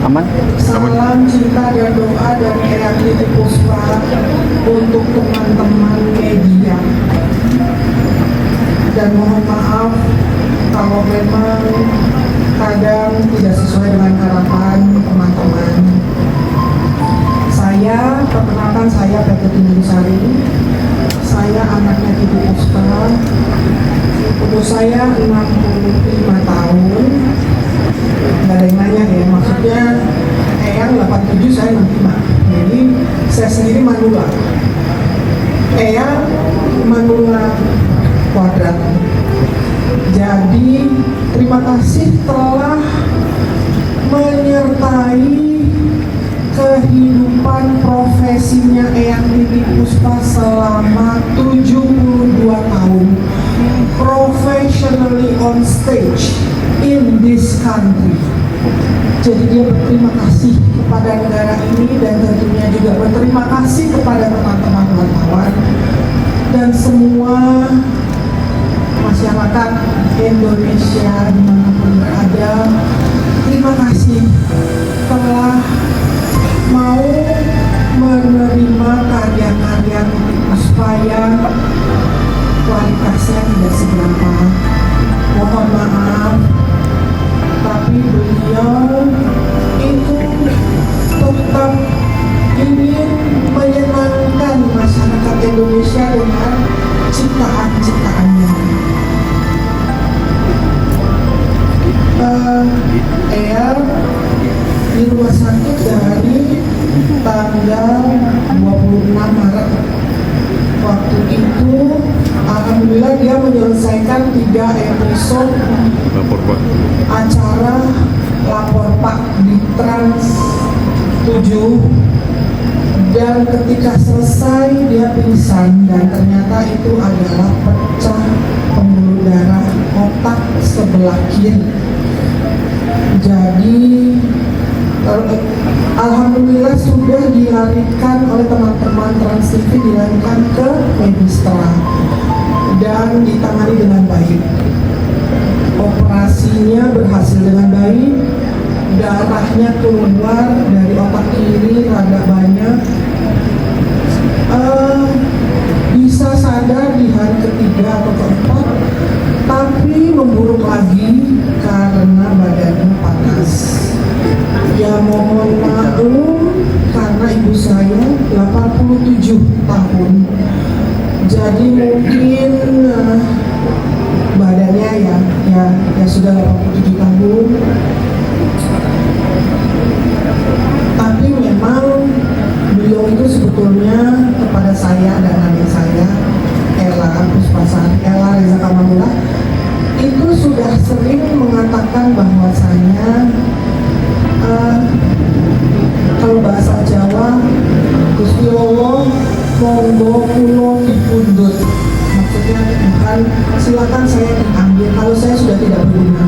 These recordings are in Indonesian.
Aman? Salam cinta dan doa dari Eyang Titi Puspa untuk teman-teman media. Dan mohon maaf kalau memang kadang tidak sesuai dengan harapan teman-teman. Saya, perkenalkan saya Peter Tinjusari. Saya anaknya Titi Puspa. Umur saya 65 tahun. Nggak ada yang nanya ya, maksudnya Eyang 87, saya 65. Jadi saya sendiri manula. Eyang manula kuadrat. Jadi terima kasih telah menyertai kehidupan profesinya Eyang Titi Puspa selama 72 tahun professionally on stage in this country. Jadi dia berterima kasih kepada negara ini dan tentunya juga berterima kasih kepada teman-teman wartawan dan semua masyarakat Indonesia dimanapun berada. Terima kasih telah mau menerima karya-karya Titi Puspa yang kualitasnya tidak seberapa. Mohon maaf, tapi beliau itu tetap ingin menyenangkan masyarakat Indonesia dengan ciptaan-ciptaannya. Eyang di rumah sakit dari tanggal 26 Maret. Waktu itu alhamdulillah dia menyelesaikan 3 episode acara Lapor Pak di Trans 7, dan ketika selesai dia pingsan dan ternyata itu adalah pecah pembuluh darah otak sebelah kiri. Jadi alhamdulillah sudah dilarikan oleh teman-teman Trans TV, dilarikan ke Medistra dan ditangani dengan baik. Operasinya berhasil dengan baik, darahnya keluar dari otak kiri rada banyak. Bisa sadar di hari ketiga atau keempat, tapi memburuk lagi karena badannya panas. Ya mohon maklum karena ibu saya 87 tahun. Jadi mungkin badannya ya sudah 87 tahun. Tapi memang beliau itu sebetulnya kepada saya dan adik saya Ella Puspasari, Ella Reza Kamalula, itu sudah sering mengatakan bahwasanya kalau bahasa Jawa, Gusti Allah monggo kula dipundhut. Maksudnya bukan silakan saya diambil kalau saya sudah tidak berguna.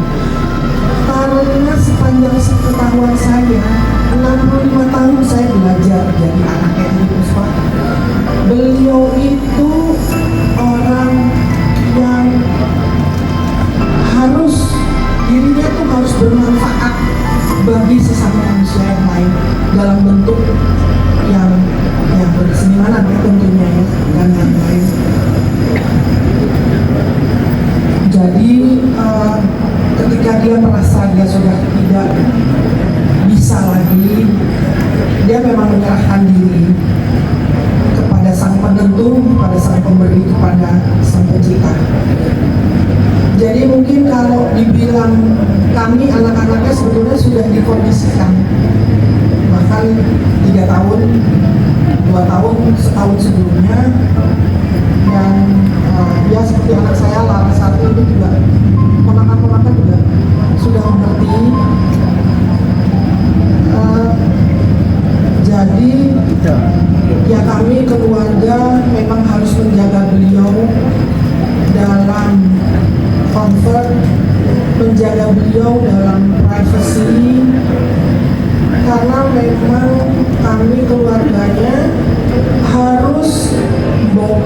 Karena sepanjang pengetahuan saya 65 tahun saya belajar jadi anak Titi Puspa. Beliau itu orang yang harus dirinya tuh harus bermanfaat bagi sesama manusia yang lain dalam bentuk yang bersenimanan ya tentunya ya, dan lain-lain. Jadi ketika dia merasa dia sudah tidak bisa lagi, dia memang menyerahkan diri kepada sang penentu, kepada sang pemberi, kepada sang pencipta. Jadi mungkin kalau dibilang kami anak-anaknya sebetulnya sudah dikondisikan, bahkan 3 tahun, 2 tahun, setahun sebelumnya, dan ya seperti anak saya Lara satu itu juga ponakan-ponakan juga sudah mengerti. Jadi ya kami keluarga memang harus menjaga beliau dalam comfort, menjaga beliau dalam privacy, karena memang kami keluarganya harus bawa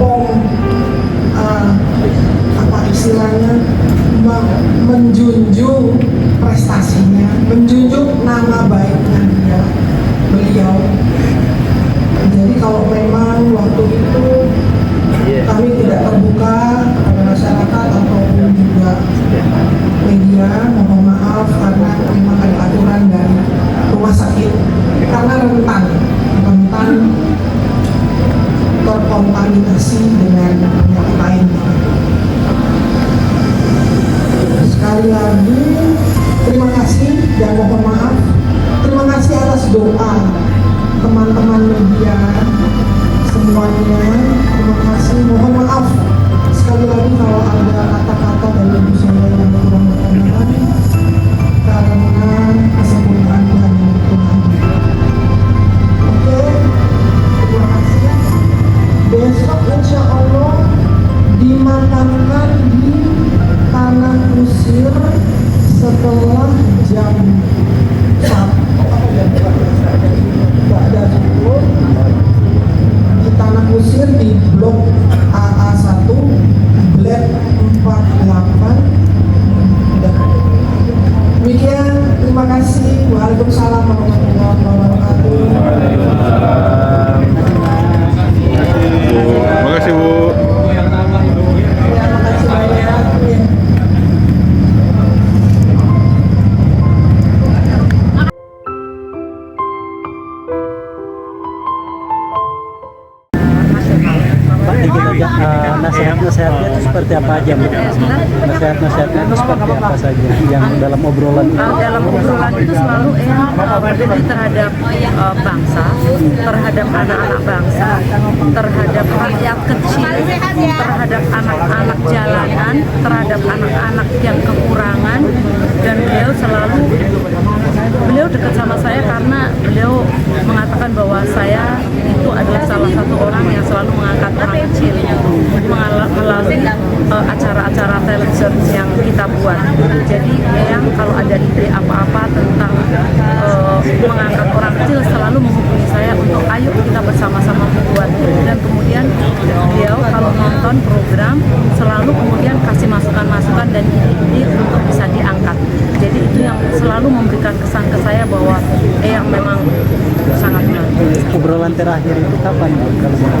dimakamkan di tanah kusir setelah jam 1 ada di tanah kusir di blok AA1 Bled 48. Demikian, terima kasih. Waalaikumsalam warahmatullahi wabarakatuh. Terima kasih Bu. Ya, makasih banyak. Ya. Nasihat-nasihatnya itu seperti apa aja, Bu? Nasihat-nasihatnya itu seperti apa saja yang dalam obrolan itu? Dalam obrolan itu selalu peduli terhadap bangsa, terhadap anak-anak bangsa, terhadap rakyat kecil, terhadap anak-anak jalanan, terhadap anak-anak yang kekurangan. Dan beliau dekat sama saya karena beliau mengatakan bahwa saya itu adalah salah satu orang yang selalu mengangkat orang kecil melalui acara-acara television yang kita buat. Jadi Eyang kalau ada ide apa-apa tentang mengangkat orang kecil selalu menghubungi saya untuk ayo kita bersama-sama membuat. Dan kemudian beliau kalau nonton program selalu kemudian kasih masukan-masukan dan ide-ide untuk bisa diangkat. Jadi itu yang selalu memberikan kesan ke saya bahwa Eyang memang sangat bagus. Obrolan terakhir itu kapan, Bu?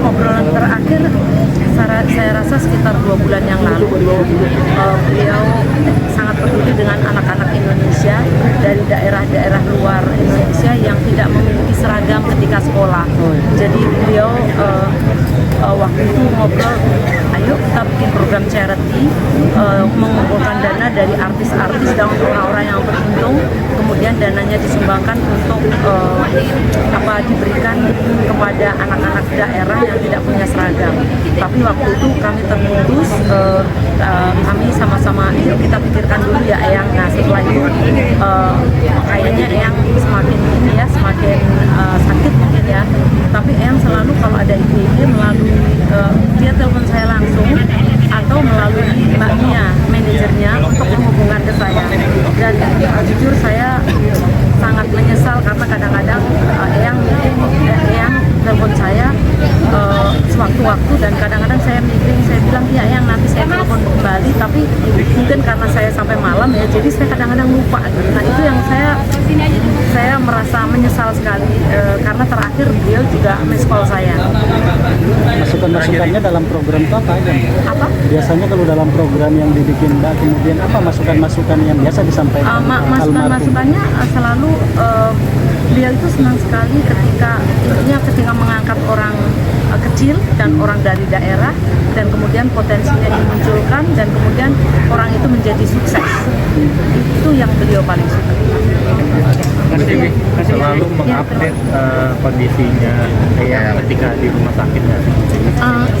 Obrolan terakhir saya rasa sekitar 2 bulan yang lalu. Beliau sangat peduli dengan anak-anak Indonesia dari daerah-daerah luar Indonesia yang tidak memiliki seragam ketika sekolah. Jadi beliau waktu itu ngobrol, ayo kita bikin program charity, mengumpulkan dana dari artis-artis dan orang-orang yang beruntung, kemudian dananya disumbangkan untuk diberikan kepada anak-anak daerah yang tidak punya seragam. Tapi waktu itu kami terputus, kami sama-sama yuk kita pikirkan dulu ya Eyang. Nah setelah itu kayaknya Eyang semakin sakit mungkin ya. Tapi Eyang selalu kalau ada ide-ide melalui dia telepon saya langsung atau melalui Mbak Mia, manajernya, untuk menghubungkan ke saya. Dan jujur saya sangat menyesal karena kadang-kadang Eyang telepon saya sewaktu-waktu dan kadang-kadang saya meeting, saya bilang iya Eyang nanti saya telepon kembali, tapi mungkin karena saya sampai malam ya, jadi saya kadang-kadang lupa. Nah itu yang saya merasa menyesal sekali karena terakhir beliau juga miss call saya. Masukan-masukannya dalam program itu apa aja, Bu? Apa? Biasanya kalau dalam program yang dibikin Mbak, kemudian apa masukan-masukan yang biasa disampaikan? Masukan-masukannya selalu beliau itu senang sekali ketika mengangkat orang kecil dan orang dari daerah dan kemudian potensinya dimunculkan dan kemudian orang itu menjadi sukses. Itu yang beliau paling suka. Selalu mengupdate kondisinya ketika di rumah sakit ya.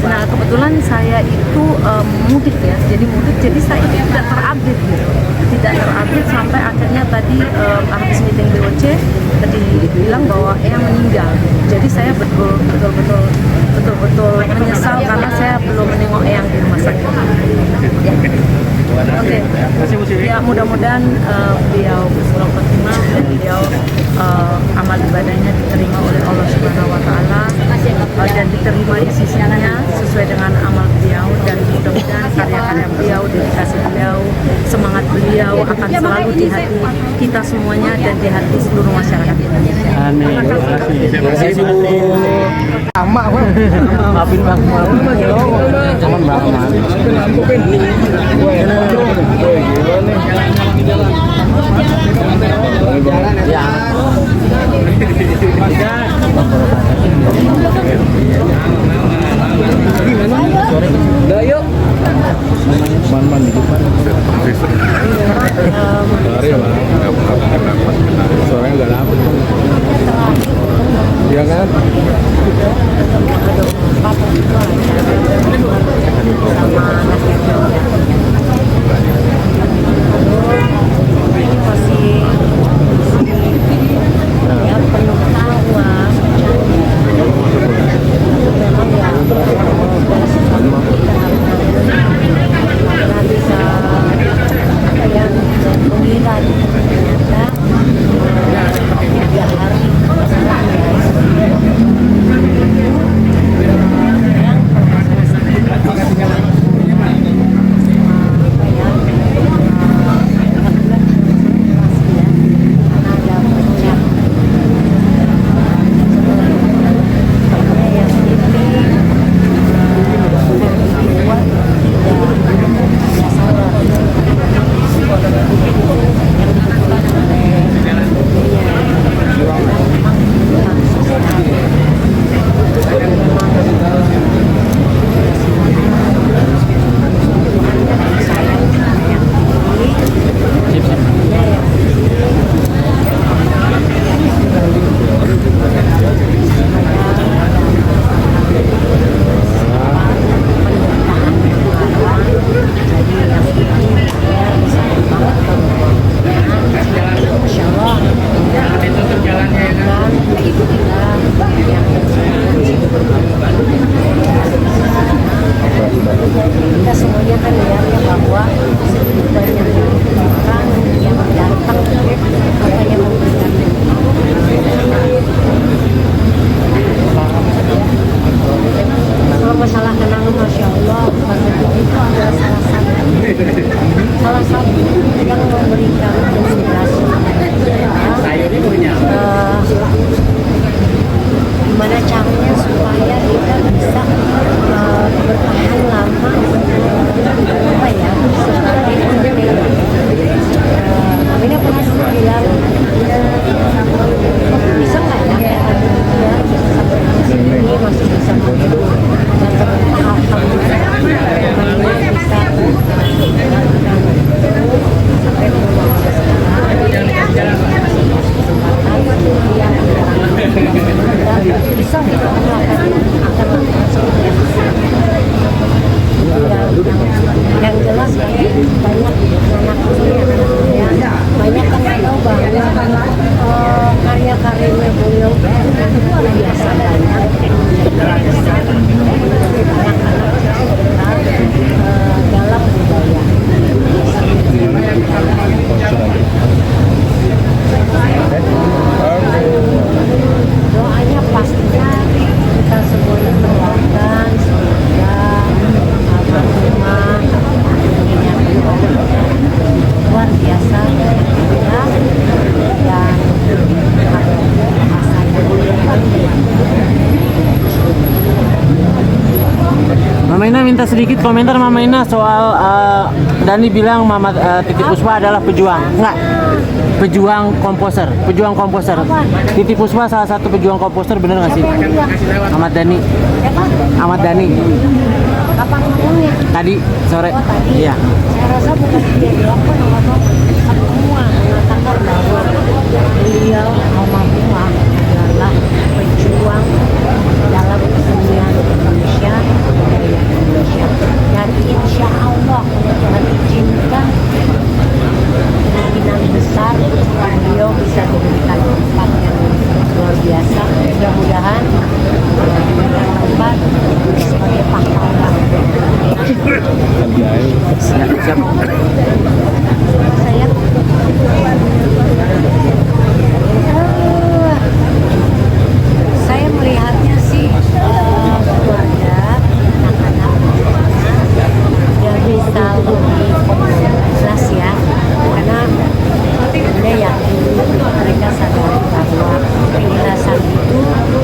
Nah kebetulan saya itu mudik ya, jadi saya tidak terupdate gitu. Tidak terupdate sampai akhirnya tadi habis meeting BOC tadi bilang bahwa Eyang meninggal. Jadi saya betul-betul menyesal karena saya belum menengok Eyang di rumah sakit. Oke. Ya mudah-mudahan beliau bersulang khotimah dan beliau amal ibadahnya diterima oleh Allah Subhanahu Wa Taala dan diterima di sisinya sesuai dengan amal beliau, dan mudah-mudahan karya-karya beliau, dedikasi beliau, semangat beliau akan selalu di hati kita semuanya dan di hati seluruh masyarakat Indonesia. Amin. Terima kasih, Bu. Maafin Bang. Cuman Bang. Udah yuk. Man di depan. Suaranya nggak dapet. Iya kan? Ini masih ya penuh tawa. Memang ya kita semuanya kan lihat ya bahwa segitu banyaknya orang yang datang makanya memberikan kalau masalah kenangan Masya Allah itu adalah salah satu yang memberikan inspirasi gimana caranya supaya kita bisa bertahan lama apa ya sebagai entertainer. Amina pernah bilang bisa nggak ya bisa sampai di sini masih bisa menghibur dan terutama alhamdulillah bisa sampai bisa kita melakukan yang jelas banyak anak muda banyak kan tahu bahwa karya-karyanya beliau itu luar biasa banyak dalam budaya doanya pastinya kita semuanya mendoakan semoga almarhumah luar biasa ya dan Mama Ina minta sedikit komentar Mama Ina soal Dani bilang Mama Titi Puspa adalah pejuang. Enggak. Pejuang komposer. Titi Puspa salah satu pejuang komposer, bener nggak sih? Ahmad Dhani. Ahmad Dhani. Kapan ngomongnya? Tadi sore. Oh, tadi. Iya. Saya rasa bukan dia doang pun ngomong semua mengatakan bahwa beliau almarhumah adalah pejuang dalam kesenian Indonesia, budaya Indonesia. Dan insya Allah Tuhan izinkan kemungkinan besar beliau bisa diberikan tempat yang luar biasa. Mudah-mudahan tempat sebagai pahlawan. Siap. Saya saya melihatnya sih keluarga anak-anak jadi selalu ikhlas ya, karena dia yakin mereka sadar bahwa keikhlasan itu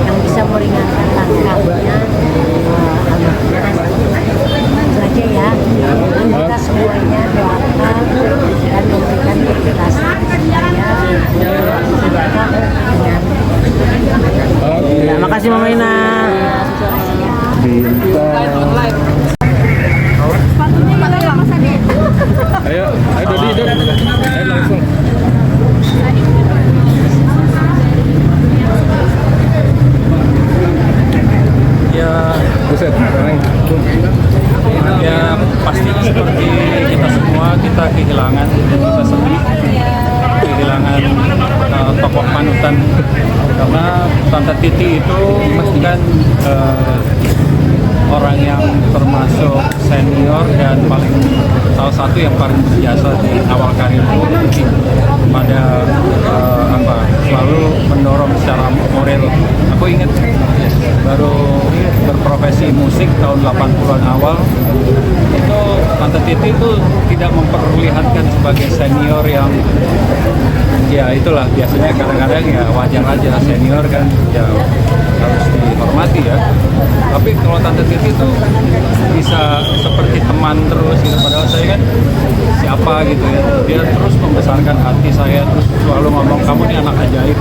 yang bisa meringankan langkahnya itu aja ya. Dan kita semuanya doakan dan memberikan keikhlasan supaya mereka dengan Terima kasih Mama Ina. Ayo Dodi, ayo langsung. Ya pastinya seperti kita semua, kita kehilangan, kita sedih kehilangan tokoh panutan, karena Tante Titi itu kan orang yang termasuk senior dan salah satu yang paling berjasa di awal karir musik pada selalu mendorong secara moral. Aku ingat baru berprofesi musik tahun 80-an awal itu Tante Titi itu tidak memperlihatkan sebagai senior yang ya itulah biasanya kadang-kadang ya wajar aja senior kan ya harus dihormati ya, tapi kalau Tante Titi itu bisa seperti teman terus gitu, padahal saya kan siapa gitu ya, dia terus membesarkan hati saya, terus selalu ngomong kamu ini anak ajaib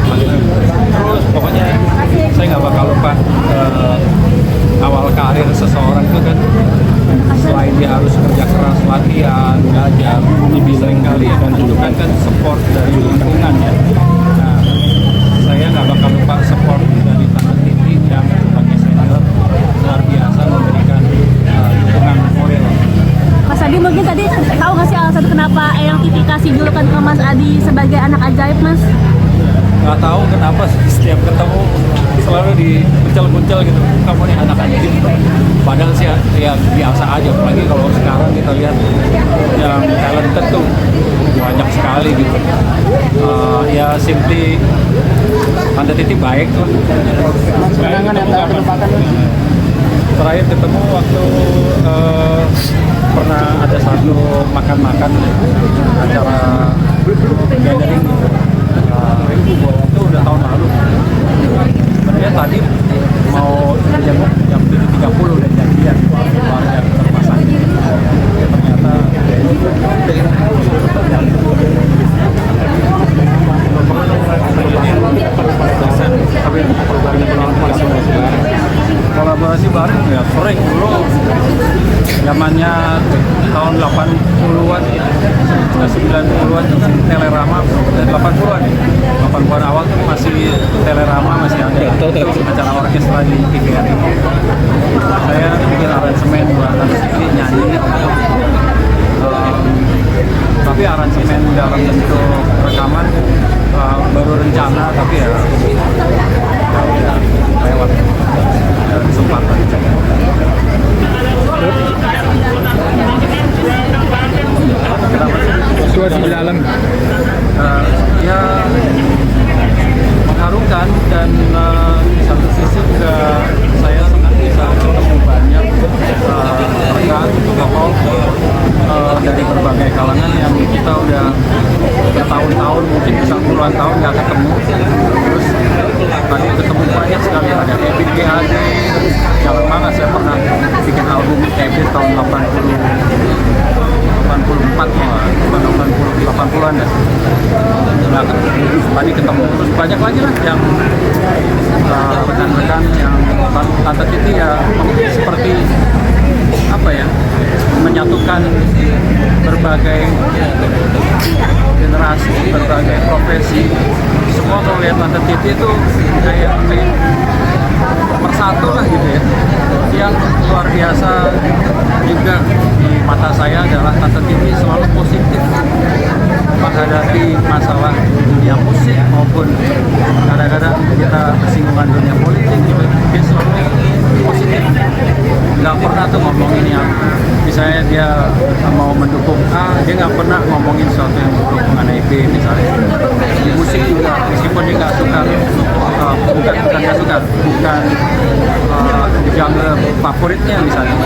terus pokoknya saya nggak bakal lupa awal karir seseorang itu kan selain dia harus kerja keras, latihan, belajar, lebih sering kali dan tunjukkan kan support dari lingkungan ya. Nah, saya nggak bakal lupa support dari Tante Titi yang sebagai senior luar biasa memberikan dukungan moral. Mas Adi mungkin tadi tahu nggak sih alasan kenapa Eyang Titi kasih julukan ke Mas Adi sebagai anak ajaib, Mas? nggak tahu kenapa setiap ketemu selalu dikuncel-kuncel gitu, kamu nih anak-anak gitu. Padahal sih ya biasa aja, apalagi kalau sekarang kita lihat yang talented tuh banyak sekali gitu. Ya simply Tante Titi baik lah. Terakhir ketemu waktu pernah ada satu makan-makan acara gathering itu udah tahun lalu. Sebenarnya tadi mau dijemput jam 7.30 udah janjian keluarga terpasang. Ternyata kolaborasi bareng ya sering dulu zamannya tahun 80-an gitu, 90-an Telerama dan 80-an 80-an awal tuh masih Telerama masih ada acara orkestra di TVRI. Saya bikin aransemen buat Titi nyanyi, tapi aransemen dalam bentuk rekaman baru rencana, tapi ya udah lewat kesempatan. Kenapa sih? Di dalam ya mengharukan, dan di satu sisi juga saya senang bisa ketemu banyak rekan tokoh dari berbagai kalangan yang kita udah bertahun-tahun, mungkin bisa puluhan tahun nggak ketemu. Terus tadi ketemu banyak sekali, ada Ebit GAD, jangan mana saya pernah bikin album Ebit tahun 80-an ya. Nah, tadi ketemu terus banyak lagi lah yang rekan-rekan yang Tante Titi ya seperti apa ya, menyatukan berbagai generasi, berbagai profesi. Semua kalau lihat Tante Titi itu kayak persatu lah gitu ya. Yang luar biasa juga di mata saya adalah Tante Titi selalu positif menghadapi masalah dunia musik maupun kadang-kadang kita bersinggungan dunia politik gitu. Dia selalu positif, nggak pernah tuh ngomongin yang misalnya dia mau mendukung A, dia nggak pernah ngomongin sesuatu yang buruk mengenai B misalnya. Di musik juga, meskipun dia nggak suka, bukan genre favoritnya misalnya,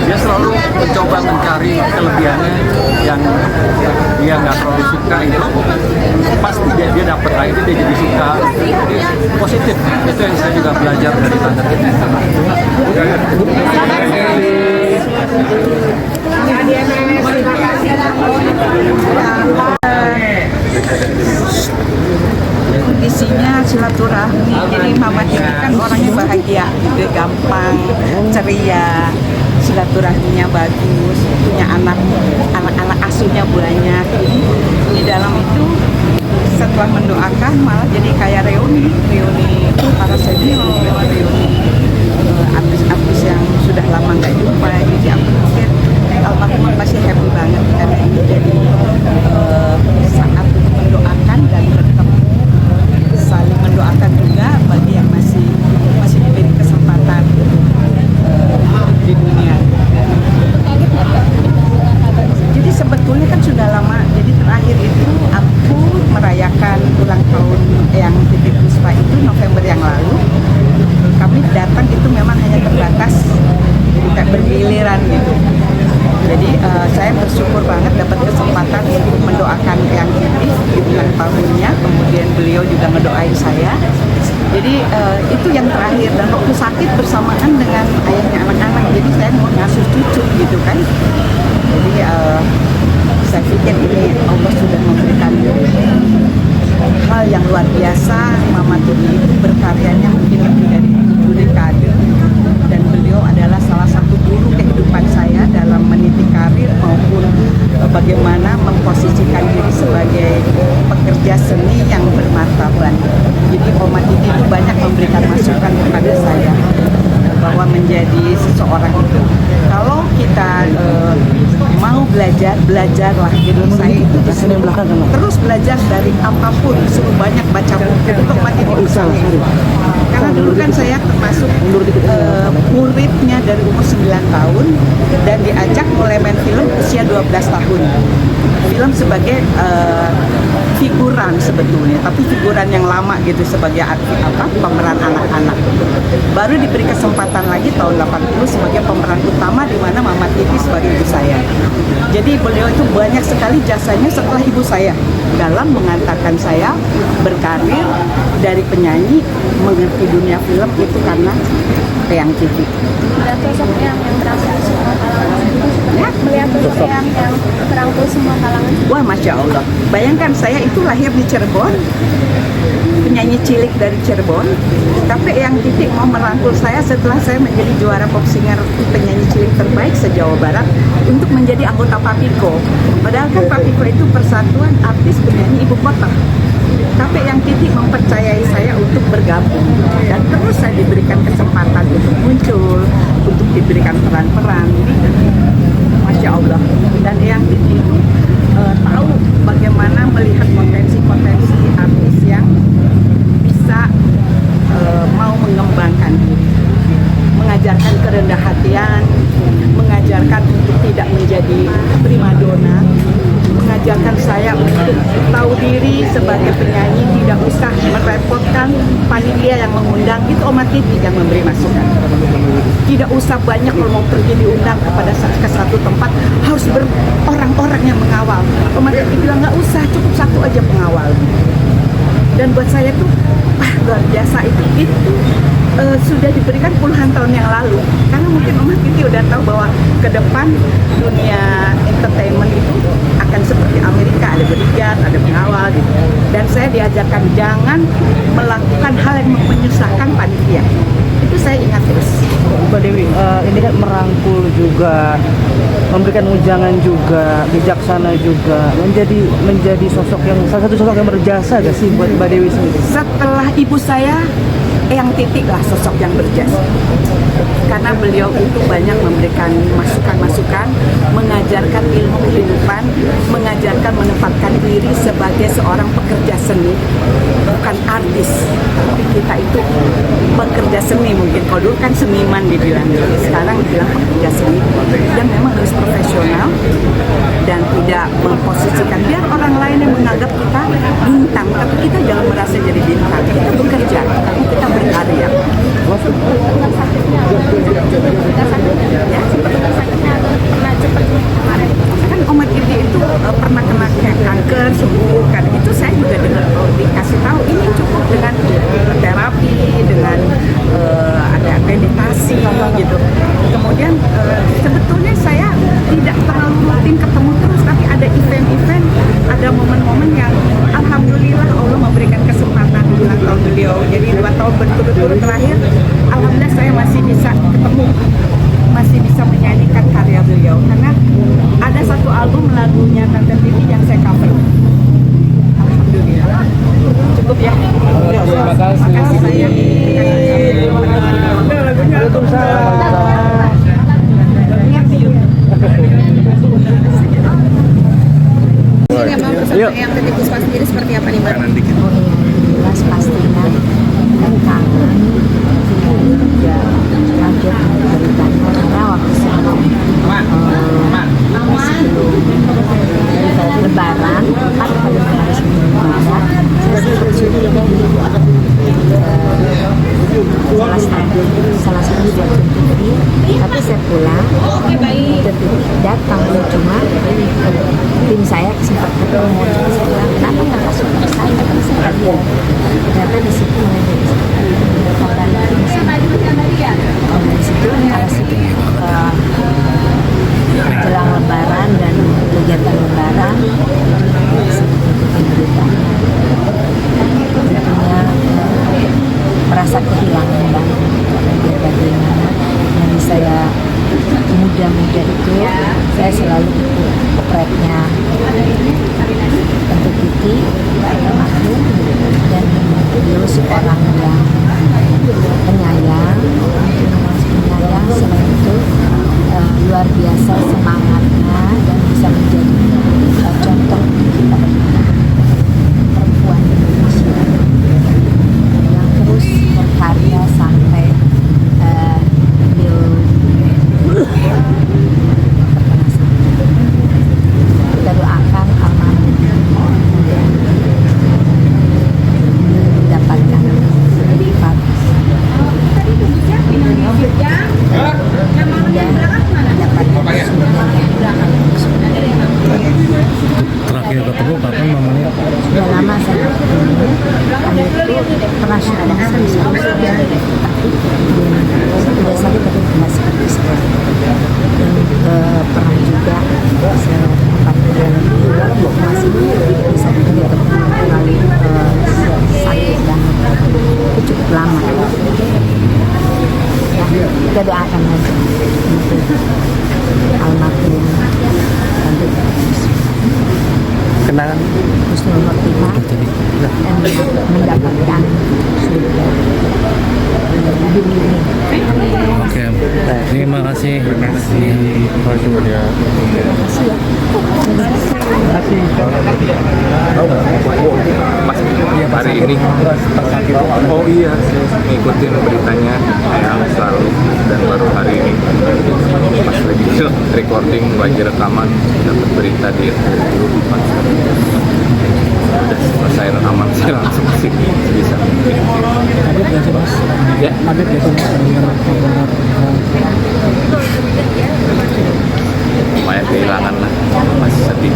dia selalu mencoba mencari kelebihannya yang dia nggak terlalu suka, itu pasti dia dapat lah, itu dia jadi suka. Jadi positif, itu yang saya juga belajar dari Tante Titi. Kondisinya silaturahmi, jadi Mama Titi kan orangnya bahagia, gitu, gampang, ceria, silaturahminya bagus, punya anak-anak asuhnya banyak. Di dalam itu setelah mendoakan malah jadi kayak reuni para senior, reuni artis-artis yang sudah lama nggak jumpa. Jadi aku pikir almarhumah masih happy banget karena ini jadi saat mendoakan dan bertemu, saling mendoakan juga bagi yang masih diberi kesempatan di dunia. Jadi sebetulnya kan sudah lama. Jadi terakhir itu aku merayakan ulang tahun yang Titi Puspa itu November yang lalu. Kami datang itu memang hanya terbatas, tidak bergiliran gitu. Jadi saya bersyukur banget dapat kesempatan untuk mendoakan yang Titi di ulang tahunnya. Kemudian beliau juga ngedoain saya. Jadi itu yang terakhir, dan waktu sakit bersamaan dengan ayahnya anak-anak. Jadi saya mau ngasuh cucu gitu kan. Jadi saya pikir ini Allah sudah memberikan hal yang luar biasa. Mama Titi itu berkaryanya mungkin lebih dari 7 dekade, dan beliau adalah salah satu guru kehidupan saya dalam meniti karir maupun bagaimana memposisikan diri sebagai pekerja seni yang bermartabat. Jadi Mama Titi itu banyak memberikan masukan kepada saya bahwa menjadi seseorang itu, kalau kita mau belajar belajarlah gitu. Saya itu disuruh terus belajar dari apapun, suruh banyak baca buku untuk matematika misalnya. Karena dulu kan saya termasuk muridnya dari umur 9 tahun dan diajak mulai main film usia 12 tahun. Film sebagai figuran sebetulnya, tapi figuran yang lama gitu sebagai pemeran anak-anak. Baru diberi kesempatan lagi tahun 80 sebagai pemeran utama di mana Mama Titi sebagai ibu saya. Jadi beliau itu banyak sekali jasanya setelah ibu saya dalam mengantarkan saya berkarir dari penyanyi mengerti dunia film itu karena Eyang Titi. Melihat sosok yang berangkat semua kalangan ya, melihat sosok yang berangkat semua kalangan. Wah, Masya Allah. Bayangkan saya itu lahir di Cirebon, penyanyi cilik dari Cirebon, tapi Eyang Titi mau merangkul saya setelah saya menjadi juara pop singer penyanyi cilik terbaik se-Jawa Barat untuk menjadi anggota Papiko. Padahal kan Papiko itu persatuan artis penyanyi ibu kota. Tapi Eyang Titi mempercayai saya untuk bergabung dan terus saya diberikan kesempatan untuk muncul, untuk diberikan peran-peran. Masya Allah. Dan Eyang Titi itu tahu bagaimana melihat potensi-potensi artis yang bisa mau mengembangkan diri, mengajarkan kerendah hatian, mengajarkan untuk tidak menjadi primadona, mengajarkan saya untuk tahu diri sebagai penyanyi, tidak usah merepotkan panitia yang mengundang. Itu Oma Titi yang memberi masukan. Tidak usah banyak kalau mau pergi diundang ke satu tempat harus orang-orang yang mengawal. Oma Titi bilang nggak usah, cukup satu aja pengawal. Dan buat saya tuh luar biasa itu sudah diberikan puluhan tahun yang lalu. Karena mungkin Oma Titi udah tahu bahwa ke depan dunia entertainment itu akan seperti Amerika, ada bodyguard, ada pengawal gitu. Dan saya diajarkan jangan melakukan hal yang menyusahkan panitia. Itu saya ingat terus. Mbak Dewi, ini kan merangkul juga, memberikan ujangan juga, bijaksana juga, menjadi sosok yang salah satu sosok yang berjasa gak sih buat Mbak Dewi sendiri? Setelah ibu saya, Eyang Titi lah sosok yang berjasa. Karena beliau itu banyak memberikan masukan-masukan, mengajarkan ilmu kehidupan, mengajarkan menempatkan diri sebagai seorang pekerja seni, bukan artis. Tapi kita itu pekerja seni mungkin. Kalau dulu kan seniman dibilang, sekarang dibilang pekerja seni yang memang harus profesional dan tidak memposisikan biar orang lain yang menganggap kita bintang, tapi kita jangan merasa jadi bintang. Kita bekerja, tapi kita berkarya. Kan Oma Titi itu pernah kena kanker, sembuh kan. Itu saya juga dengar dikasih tahu ini cukup dengan terapi, dengan ada meditasi gitu. Kemudian sebetulnya saya tidak terlalu rutin ketemu terus, tapi ada event-event, ada momen-momen yang alhamdulillah Allah memberikan kesempatan ulang tahun beliau. Jadi 2 tahun berturut-turut terakhir, alhamdulillah saya masih bisa ketemu, masih bisa menyanyikan karya beliau. Karena ada satu album lagunya Tante Titi yang saya cover. Alhamdulillah. Cukup ya. Terima kasih. Yuk. Yang Titi Puspa sendiri seperti apa nih Mbak? Jelas pastinya dan kangen juga kaget beritanya karena waktu sebelum Lebaran kan pada hari sebelum Lebaran saya salah satu dia TV, tapi saya pulang datang cuma tim saya sempat ketemu, saya bilang kenapa nggak suka saya, tapi saya lihat ternyata di situ kabar tim saya di situ ada sedikit menjelang Lebaran dan kegiatan Lebaran seperti pemberitaan tentunya merasa kehilangan banget bagaimana dari saya muda-muda itu saya selalu ikut opretnya Tante Titi almarhum dan beliau seorang yang penyayang, selain itu luar biasa semangatnya dan bisa menjadi mendapatkan surga di dunia. Oke, terima kasih. Terima kasih ya. Pas hari ini oh iya ngikutin beritanya yang selalu dan baru hari ini pas lagi recording lagi rekaman dapat berita di grup udah selesai rekaman saya langsung sini bisa ya lumayan kehilangan lah, masih sedih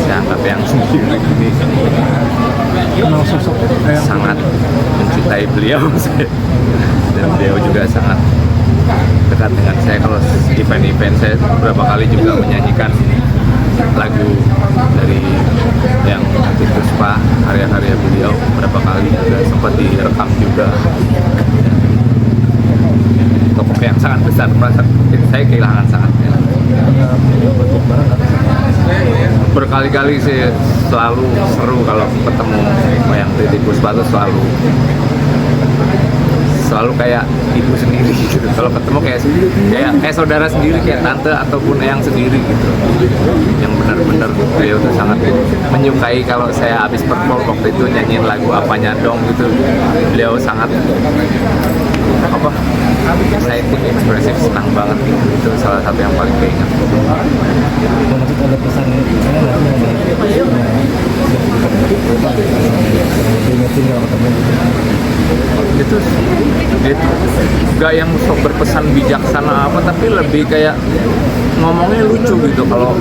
saya anggap yang sendiri ini sangat mencintai beliau dan beliau juga sangat dekat dengan saya. Kalau event-event saya beberapa kali juga menyanyikan lagu dari yang Puspa, karya-karya beliau beberapa kali juga sempat direkam juga. Tokoh yang sangat besar, merasa saya kehilangan sangat ya. Berkali-kali sih selalu seru kalau ketemu yang Titiek Puspa itu selalu kayak ibu sendiri gitu. Kalau ketemu kayak saudara sendiri, kayak tante ataupun eyang sendiri gitu. Yang benar-benar beliau tuh sangat menyukai kalau saya habis perform waktu itu nyanyiin lagu Apanya Dong gitu. Beliau sangat exciting, ekspresif, senang banget gitu. Itu salah satu yang paling keinget. Ada pesan itu gak yang sok berpesan bijaksana apa, tapi lebih kayak ngomongnya lucu gitu. Kalau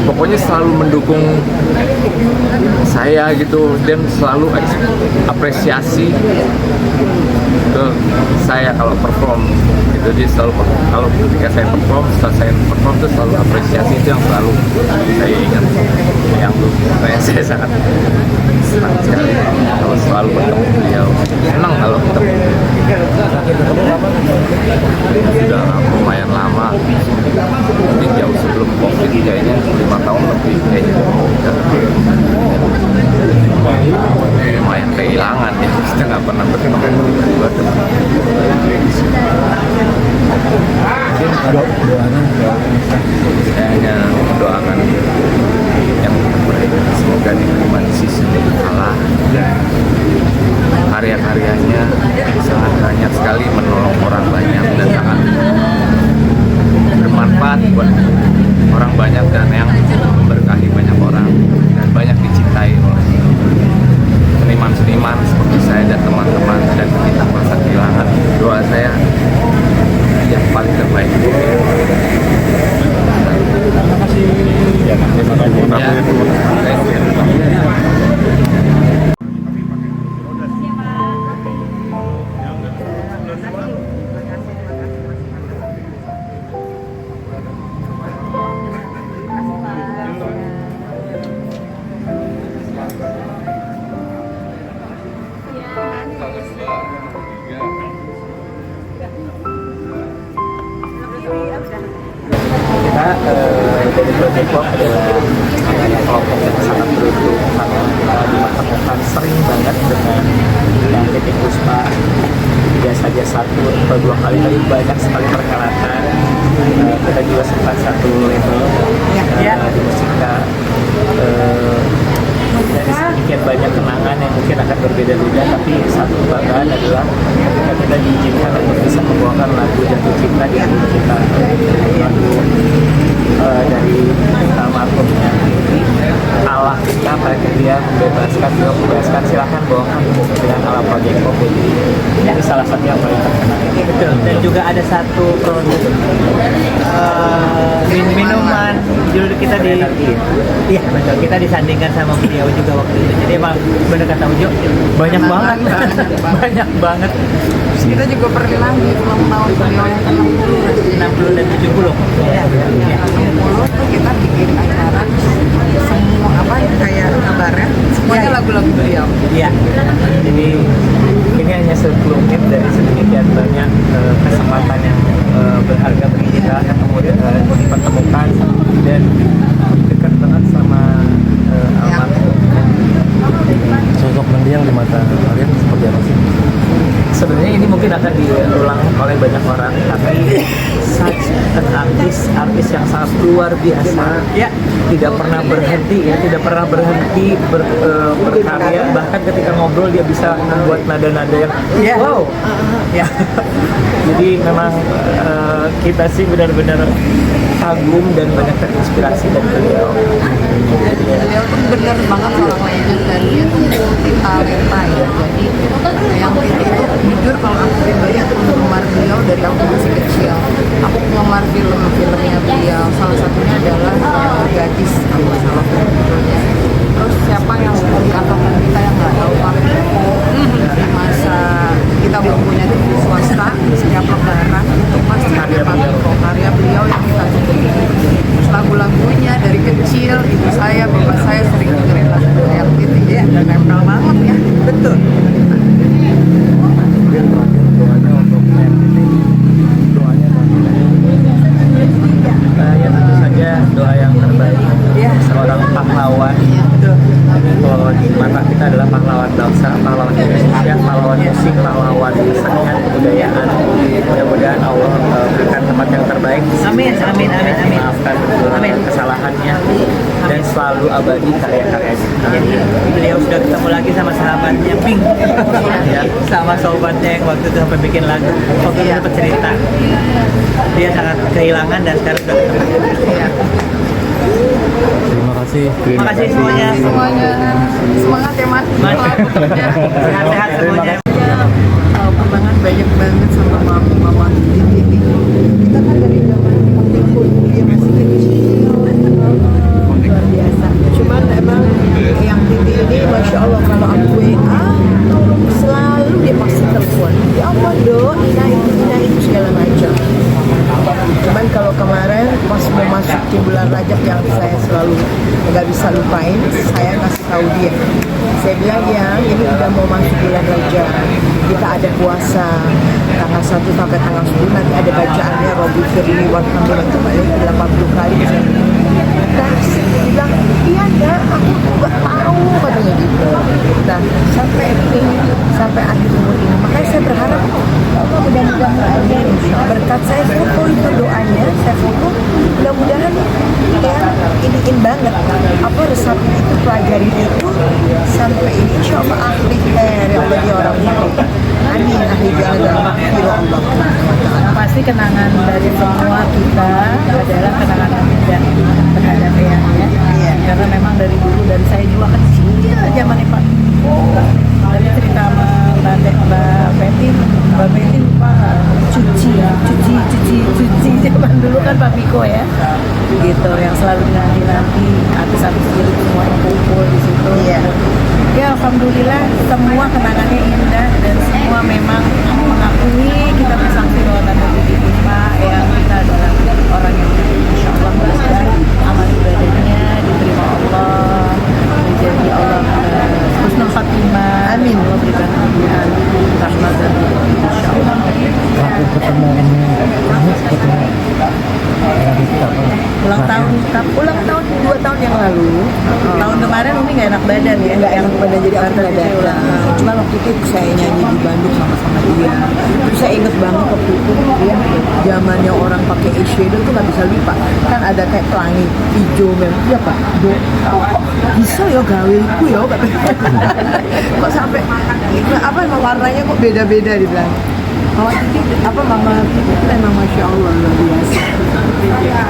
pokoknya selalu mendukung saya gitu dan selalu apresiasi ke saya kalau perform gitu. Dia selalu kalau ketika saya perform, setelah saya perform tuh selalu apresiasi, itu yang selalu saya ingat. Yang saya sangat senang sekali kalau selalu bertemu beliau, senang kalau ketemu. Sudah lumayan lama, ini jauh sebelum COVID kayaknya 5 tahun lebih kayaknya. Lumayan kehilangan ya, kita nggak pernah bertemu tiba-tiba. Saya hanya mendoakan yang terbaik, semoga diterima di sisi Allah, dan karya-karyanya sangat banyak sekali, menolong orang banyak dan sangat bermanfaat buat orang banyak, dan yang memberkahi banyak orang dan banyak dicintai oleh seniman-seniman seperti saya dan teman-teman, dan kita merasa kehilangan. Doa saya yang paling terbaik. Terima kasih. Kita dari Project Pop adalah kelompok yang sangat beruntung karena kita dipertemukan sering banget dengan yang Titiek Puspa. Tidak saja 1 atau 2 kali, tapi banyak sekali perhelatan. Kita juga sempat satu label di musika. Dari sedikit banyak kenangan yang mungkin akan berbeda-beda, tapi satu kebanggaan adalah ketika kita diizinkan untuk bisa membawakan lagu Jatuh Cinta di album kita, lagu dari almarhumnya Allah kita, pada dia membebaskan, silahkan bawakan dengan ala Project Pop. Ini salah satu yang paling terkenal. Betul. Dan juga ada satu produk minuman judul kita iya betul, kita disandingkan sama beliau juga waktu itu. Jadi emang benar kata Ujo, banyak banget. Banyak banget. Kita juga pernah di ulang tahun beliau yang ke-60 dan 70. Ya, 60 tuh kita bikin acara semua kayak lebaran, semuanya lagu-lagu beliau. Iya. Jadi ini hanya sekelumit dari sedemikian banyak kesempatan yang berharga bagi kita, kemudian dipertemukan dan dekat banget sama almarhum. artis yang sangat luar biasa, ya, tidak pernah berhenti berkarya, bahkan ketika ngobrol dia bisa membuat nada-nada yang wow, ya. Jadi memang kita sih benar-benar kagum dan banyak terinspirasi dari beliau. Beliau tuh bener banget orang legend dan dia tuh multi talenta ya. Jadi yang itu jujur kalau aku pribadi aku penggemar beliau dari aku masih kecil. Aku penggemar film-filmnya beliau. Salah satunya adalah Gadis kalau salah filmnya. Terus siapa yang dikatakan kita yang nggak tahu Pak Tempo di masa kita belum punya TV swasta, setiap lebaran itu pasti ada Pak Tempo, karya beliau yang kita dengerin. Terus lagu-lagunya dari kecil, ibu saya, bapak saya sering dengerin lagu yang titik ya, dan nempel banget ya. Betul. Ya tentu saja doa yang terbaik, seorang pahlawan. Kalau di mata kita adalah pahlawan bangsa, pahlawan Indonesia, pahlawan musik, pahlawan kesenian, kebudayaan. Mudah-mudahan Allah berikan tempat yang terbaik. Amin, amin, amin, amin. Maafkan kesalahannya dan selalu abadi karya-karyanya. Jadi beliau sudah ketemu lagi sama sahabatnya Pink, ya, sama sobatnya yang waktu itu sampai bikin lagu. Waktu itu sempat cerita, dia sangat kehilangan dan sekarang sudah ketemu. Ya. Terima kasih. Terima kasih semuanya. Semangat ya Mas. Sehat-sehat semuanya. Perkembangan banyak banget sama mama Titi ini. Kita kan dari zaman Tempo dia masih kecil, luar biasa. Cuman emang yang Titi ini, masya Allah kalau aku WA selalu dia pasti telepon. Ya Allah Ina itu segala macam. Cuman kalau kemarin pas mau masuk di bulan Rajab yang saya selalu nggak bisa lupain, saya kasih tahu dia. Saya bilang ya ini udah mau masuk bulan Rajab, kita ada puasa tanggal 1 sampai tanggal 10, nanti ada bacaannya Robbi Firli Walhamdulillah itu balik 80 kali. Terus dia bilang iya enggak, aku nggak tahu katanya gitu. Nah sampai akhir umur ini, makanya saya berharap Allah mudah-mudahan berkat saya foto itu doanya, saya foto mudah-mudahan ya iniin banget apa resapi itu, pelajari itu sampai ini insya Allah ahli yang bagi orang ini. Amin, ahli jalan dalam makhluk Allah. Pasti kenangan dari semua kita adalah kenangan indah terhadap Eyang ya. Iya. Karena memang dari dulu, dari saya juga kecil zaman Pak. Tadi cerita sama Mbak Betty lupa cuci zaman dulu kan Pak Piko ya, gitu yang selalu nanti artis-artis cilik semua yang kumpul di situ. Iya. Ya alhamdulillah semua kenangannya indah dan semua memang mengakui kita bersaksi bahwa Tante Titi Puspa yang kita adalah orang yang insya Allah baik, amal ibadahnya diterima Allah, menjadi Allah husnul khatimah. Amin. Allah berikan kemuliaan rahmat dan insya Allah. Ulang tahun 2 tahun yang lalu. Tahun kemarin Umi nggak enak badan ya, Nggak enak badan jadi aku nggak datang. Cuma waktu itu saya nyanyi di Bandung sama dia. Terus saya inget banget waktu itu dia zamannya orang pakai eyeshadow tuh nggak bisa lupa. Kan ada kayak pelangi hijau memang. Iya Pak. Bisa ya gawe itu ya kok sampai apa emang warnanya kok beda-beda dibilang. Mama Titi itu memang masya Allah luar biasa.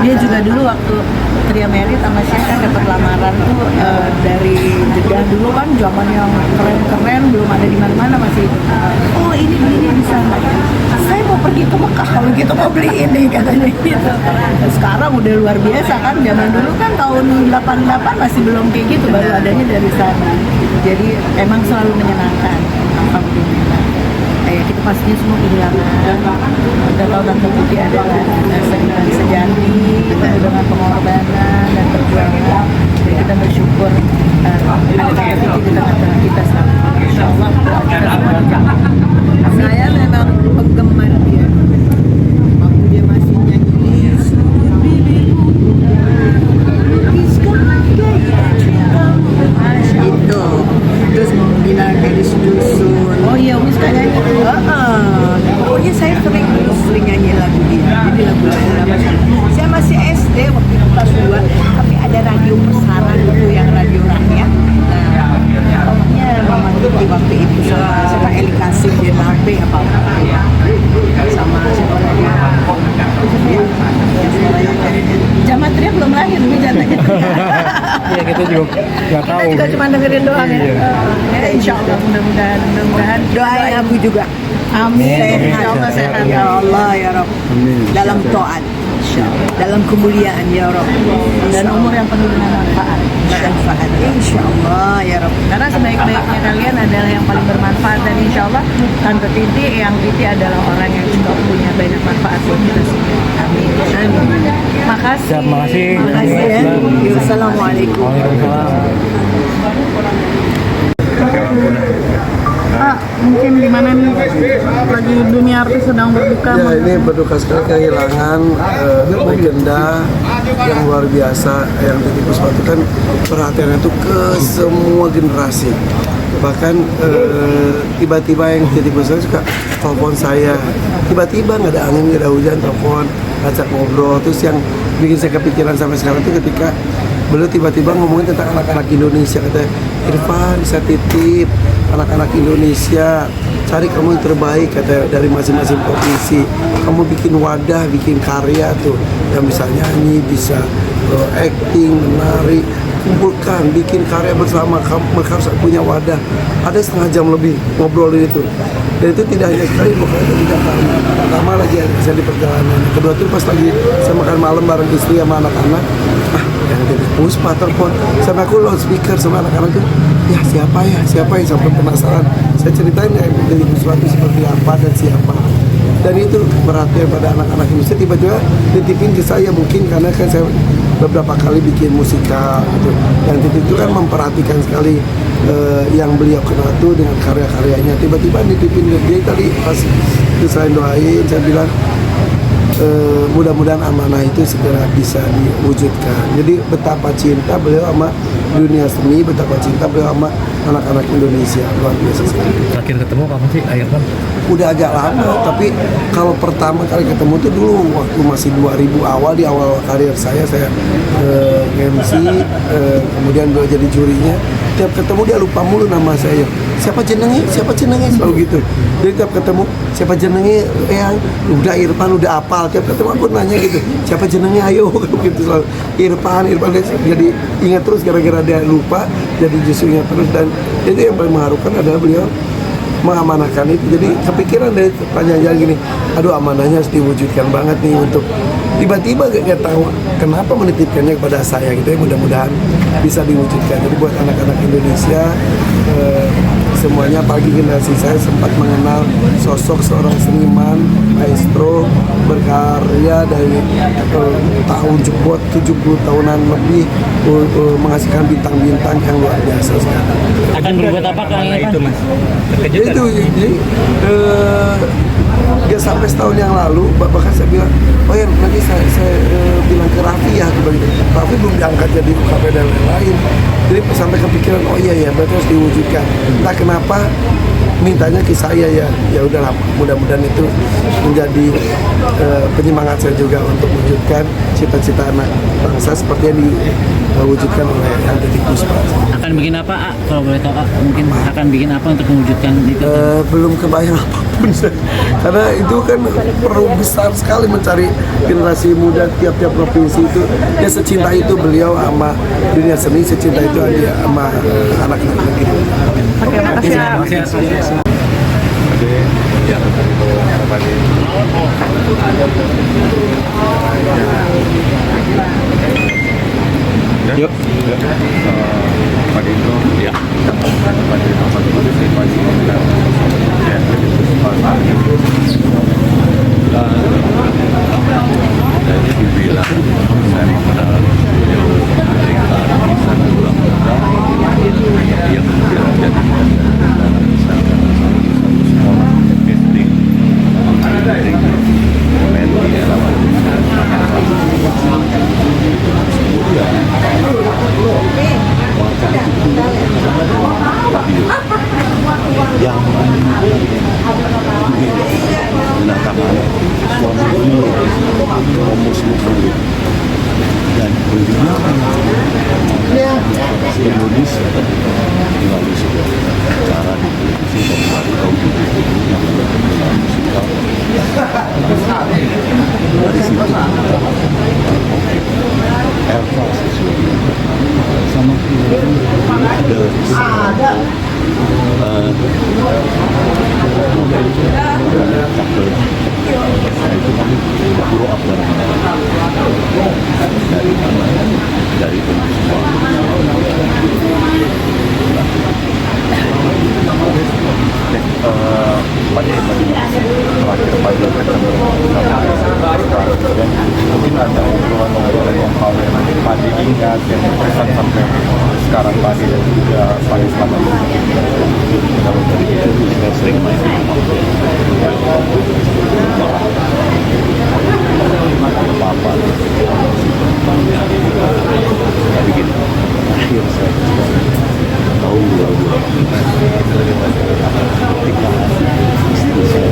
Dia juga dulu waktu Tria Mary sama Syah kan dapat lamaran tuh dari Jeddah dulu kan zaman yang keren-keren, belum ada di mana-mana, masih oh ini di sana. Saya mau pergi ke Mekah kalau gitu mau beli ini katanya gitu. Sekarang udah luar biasa kan, zaman dulu kan tahun 88 masih belum kayak gitu, baru adanya dari sana. Jadi emang selalu menyenangkan, alhamdulillah. Kayak kita pastinya semua kehilangan. Kita tahu Tante Titi adalah sejati, dengan pengorbanan dan perjuangan. Jadi kita bersyukur ada Tante Titi di tengah-tengah kita sekarang. Insya Allah kita semua dijawab. Saya memang penggemar dia. Waktu dia masih nyanyi itu, terus bilang gadis dusun. Oh iya, Umi suka nyanyi. Pokoknya saya sering nyanyi lagu dia. Jadi lagu-lagu lama. Saya radio Persara dulu yang radio rakyat. Nah, pokoknya Mama Titi waktu itu sama Eli Kasih di Nabe apa-apa sama siapa ya, Jamatria belum lahir nih jatanya. Iya, kita juga nggak tahu. Kita juga cuma dengerin doang ya. Ya insya Allah mudah-mudahan doain aku juga. Amin. Insya Allah sehat ya Allah ya Rabb. Dalam taat, dalam kemuliaan ya Rabb. Dan umur yang penuh dengan manfaat. Manfaat insya Allah ya Rabb. Karena sebaik-baiknya kalian adalah yang paling bermanfaat dan insya Allah Tante Titi, Eyang Titi adalah orang yang juga punya banyak manfaat buat kita semua. Amin. Amin. Makasih. Siap, makasih. Makasih ya. Assalamualaikum. Mungkin gimana nih lagi dunia artis sedang berduka? Ya, ini berduka sekali kehilangan legenda yang luar biasa. Yang Titi Puspa itu kan perhatiannya itu ke semua generasi. Bahkan tiba-tiba yang Titi Puspa suka telepon saya, tiba-tiba nggak ada angin, nggak ada hujan, telepon, ngajak ngobrol. Terus yang bikin saya kepikiran sampai sekarang itu ketika beliau tiba-tiba ngomongin tentang anak-anak Indonesia. Kata Irfan, saya titip anak-anak Indonesia, cari kamu yang terbaik, kata, dari masing-masing provinsi. Kamu bikin wadah, bikin karya tuh, yang bisa nyanyi, bisa acting, menari, kumpulkan, bikin karya bersama. Kamu harus punya wadah. Ada setengah jam lebih ngobrolin itu. Dan itu tidak hanya sekali, bukan itu tidak pertama lagi saya di perjalanan. Kedua itu pas lagi saya makan malam bareng istri sama anak-anak, yang Titi Puspa telepon, sampai aku loudspeaker sama anak-anak tuh, ya siapa ya sampai penasaran. Saya ceritain ya Titi Puspa itu seperti apa dan siapa. Dan itu perhatian pada anak-anak Indonesia tiba-tiba ditipin ke saya, mungkin karena kan saya beberapa kali bikin musikal gitu. Yang Titi itu kan memperhatikan sekali yang beliau kenal tuh dengan karya-karyanya. Tiba-tiba ditipin ke dia tadi pas itu saya doain, saya bilang mudah-mudahan amanah itu segera bisa diwujudkan. Jadi betapa cinta beliau sama dunia seni, betapa cinta beliau sama anak-anak Indonesia, luar biasa sekali. Terakhir ketemu kapan sih, Ayrton? Udah agak lama, tapi kalau pertama kali ketemu tuh dulu waktu masih 2000 awal, di awal karir saya MC, kemudian beliau jadi jurinya. Tiap ketemu dia lupa mulu nama saya. Siapa jenenge selalu gitu. Jadi tiap ketemu siapa jenenge, yang udah Irfan udah apal. Tiap ketemu aku nanya gitu, siapa jenenge, ayo gitu selalu Irfan. Jadi ingat terus, gara-gara dia lupa jadi justru ingat terus. Dan itu yang paling mengharukan adalah beliau mengamanahkan itu. Jadi kepikiran dari panjang jalan gini, aduh amanahnya harus diwujudkan banget nih, untuk tiba-tiba gak tahu kenapa menitipkannya kepada saya gitu ya. Mudah-mudahan bisa diwujudkan. Jadi buat anak-anak Indonesia semuanya, apalagi generasi saya sempat mengenal sosok seorang seniman maestro berkarya dari tahun jebot 70 tahunan lebih, menghasilkan bintang-bintang yang luar biasa sekarang. Akan berbuat apa Kang Irfan? Itu jadi ya sampai setahun yang lalu bahkan saya bilang, oh ya nanti saya bilang ke Raffi ya, Raffi belum diangkat jadi UKP dan lain-lain. Jadi sampai kepikiran, oh iya ya berarti harus diwujudkan. Entah kenapa mintanya ke saya, ya udahlah, mudah-mudahan itu menjadi penyemangat saya juga untuk mewujudkan cita-cita anak bangsa seperti yang diwujudkan oleh Titi Puspa. Akan bikin apa, kalau boleh tahu, mungkin akan bikin apa untuk mewujudkan itu? Belum kebayang apapun, karena itu kan perlu besar sekali mencari generasi muda tiap-tiap provinsi itu. Dia secinta itu beliau sama dunia seni, secinta itu dia sama anak-anak negeri. Oke, makasih. Yuk. Pak Dino, ya. Pak Dino, Pak Dino, Pak Dino, ya. Jadi dibilang saya mengenal beliau dari kisah ulang muda yang kemudian menjadi dalam misalnya satu sekolah SD dari media yang menangkapkan suami muslim dan beliau penulis melalui sebuah acara di televisi dan baru tahun 70 yang berkenaan musikal. Dari situ Elva sesuatu sama ada nah itu kami grow up dari semua terakhir ketemu mungkin ada obrolan yang Padi ingat yang berkesan sampai sekarang Padi dan juga Padi selama ini. Kalau dari itu saya sering main di rumah apa-apa tapi gini akhir saya tahun 2000 ketika istri saya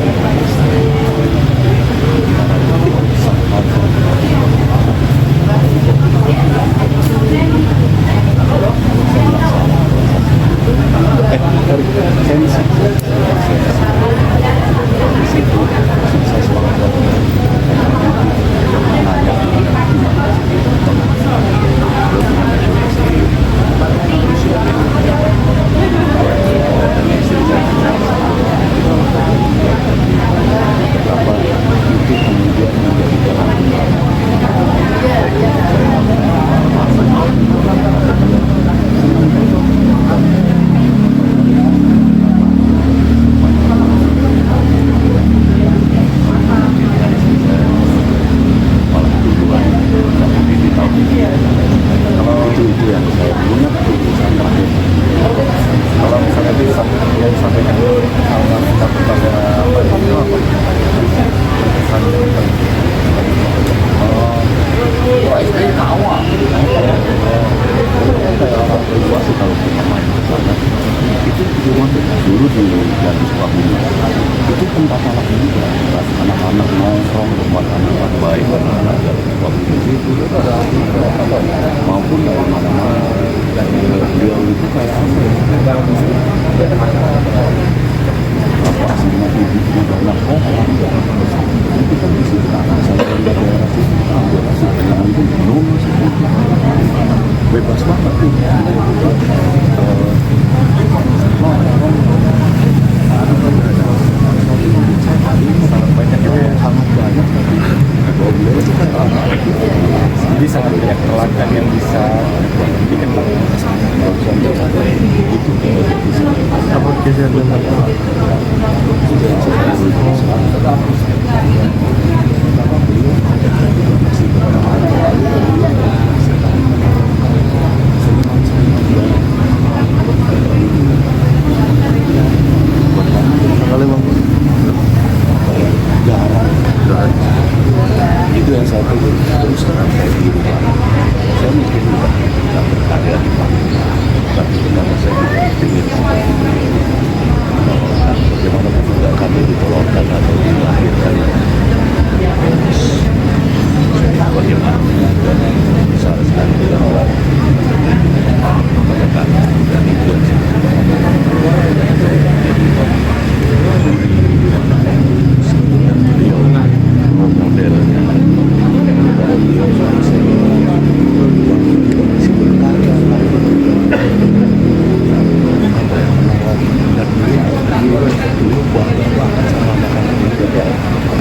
bebas banget tuh. Jadi sangat banyak perlakuan yang bisa dikenal. Apa kejar dengan itu yang saya pikir terus terang saya di rumah saya mungkin tidak berkarya di panggung tapi kenapa saya tidak ingin seperti itu bagaimana juga kami ditolongkan atau dilahirkan bagaimana dan besar sekali dengan orang menekan dan itu modelnya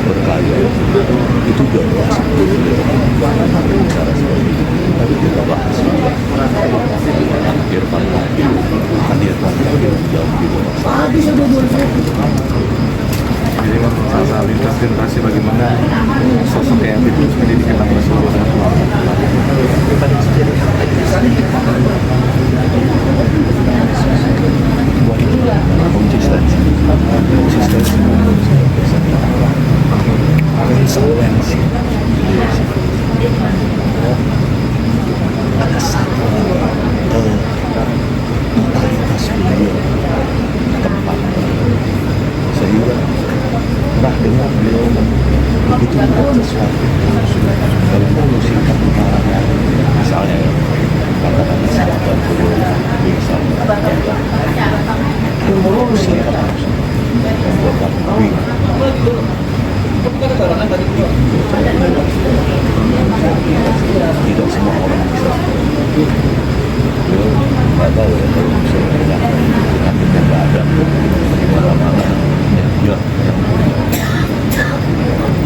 berkarya itu jelas tapi kita bahas juga Irfan jauh gitu jadi masalah lintas generasi bagaimana sosok yang terus pendidikan oleh seluruh konsistensi konsistensi ada satu totalitas beliau tempat sehingga pernah dengar beliau begitu membuat sesuatu dalam musik karangan tahu ya kalau misalnya penyakitnya nggak ada di mana-mana ya dia yang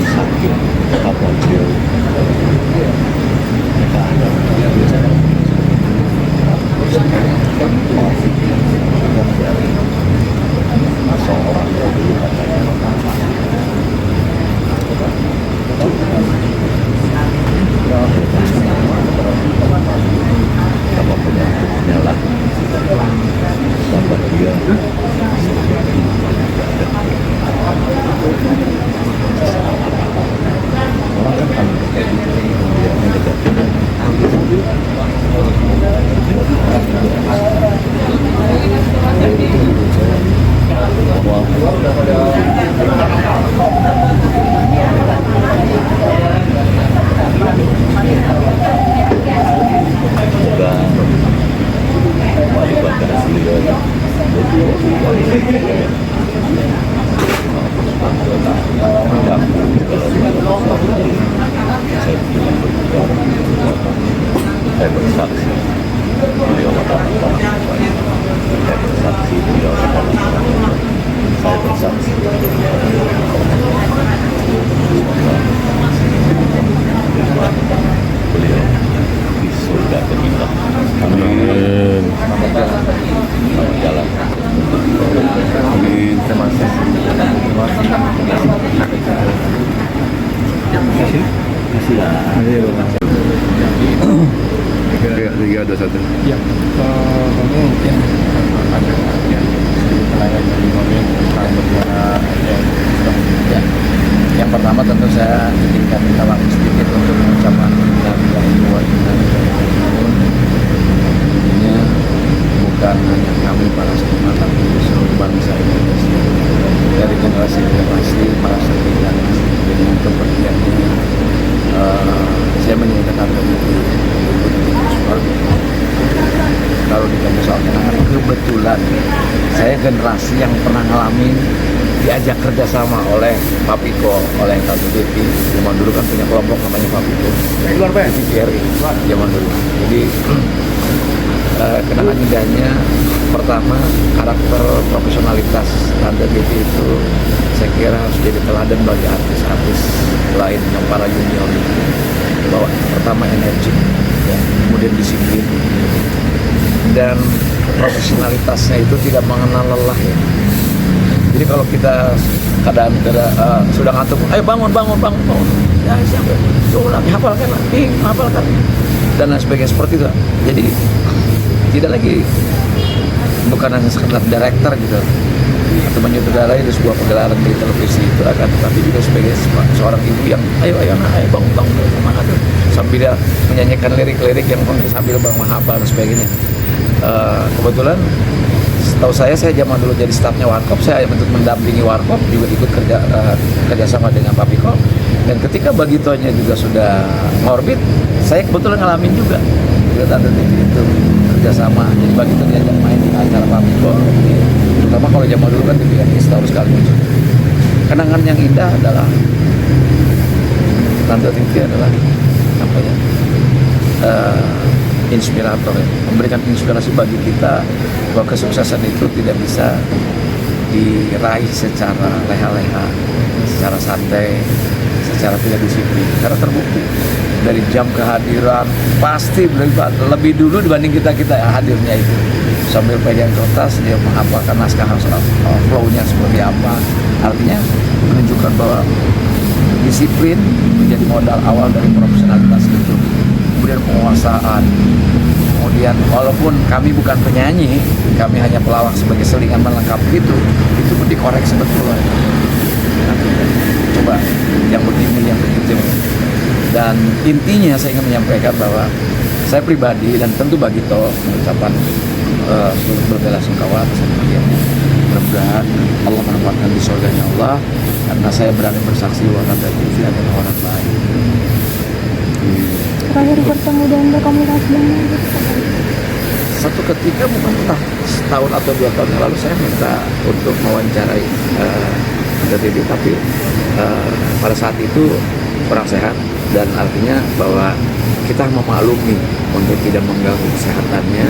sakit apa dia nggak ada biasanya seorang dulu katanya sama penyakitnya lah sampai dia orang kan kan kayak gitu dia negatif saya bersaksi beliau adalah saya bersaksi beliau adalah saya bersaksi beliau di surga terindah. Amin. Selamat jalan. Amin. Terima kasih. Tiga, dua, satu. Ya, kami mungkin ada yang penanya dari mobil tentang bagaimana Ya. Yang pertama tentu saya izinkan minta waktu sedikit untuk mengucapkan intinya bukan hanya kami para seniman tapi seluruh bangsa Indonesia dari generasi ke generasi para seniman dengan kepergiannya saya menyatakan kalau ditanya soal kenangan kebetulan saya generasi yang pernah ngalamin diajak kerjasama oleh Pak Piko, oleh KBBP. Zaman dulu kan punya kelompok namanya Pak Piko di TVRI zaman dulu. Jadi kenangan indahnya pertama karakter profesionalitas Tante Titi itu saya kira harus jadi teladan bagi artis-artis lain yang para junior itu. Bahwa pertama energi, ya, kemudian disiplin dan profesionalitasnya itu tidak mengenal lelah ya. Jadi kalau kita kadang sudah ngantuk, ayo bangun, ya siapa? Coba lagi hafalkan, hafalkan dan lain sebagainya seperti itu. Jadi tidak lagi bukan hanya sekedar director gitu atau menyutradarai di sebuah pegelaran di televisi itu akan, tetapi juga sebagai seorang ibu yang ayo bangun semangat sambil dia menyanyikan lirik-lirik yang sambil menghafal dan sebagainya. Kebetulan setahu saya zaman dulu jadi stafnya Warkop, saya untuk mendampingi Warkop juga ikut kerjasama dengan Pak Piko, dan ketika Bagitonya juga sudah ngorbit, saya kebetulan ngalamin juga Tante Titi itu kerjasama. Jadi Bagito diajak main di acara Pak Piko, terutama kalau zaman dulu kan TVRI setahun sekali muncul. Kenangan yang indah adalah Tante Titi adalah apa ya? Inspirator ya, memberikan inspirasi bagi kita bahwa kesuksesan itu tidak bisa diraih secara leha-leha, secara santai, secara tidak disiplin. Karena terbukti dari jam kehadiran pasti lebih dulu dibanding kita hadirnya itu. Sambil pegang kertas dia menghafalkan naskah flow-nya seperti apa. Artinya menunjukkan bahwa disiplin menjadi modal awal dari profesionalitas itu. Kemudian penguasaan, kemudian walaupun kami bukan penyanyi, kami hanya pelawak sebagai selingan melengkapi itu pun dikoreksi betul. Coba yang begini, yang begitu. Dan intinya saya ingin menyampaikan bahwa saya pribadi dan tentu Bagito mengucapkan berbelasungkawa atas kepergiannya. Mudah-mudahan Allah menempatkan di surganya Allah, karena saya berani bersaksi bahwa Tante Titi adalah orang baik. Terakhir bertemu dan berkomunikasi dengan satu ketika mungkin entah setahun atau 2 tahun yang lalu saya minta untuk mewawancarai Tante Titi, tapi pada saat itu kurang sehat, dan artinya bahwa kita memaklumi untuk tidak mengganggu kesehatannya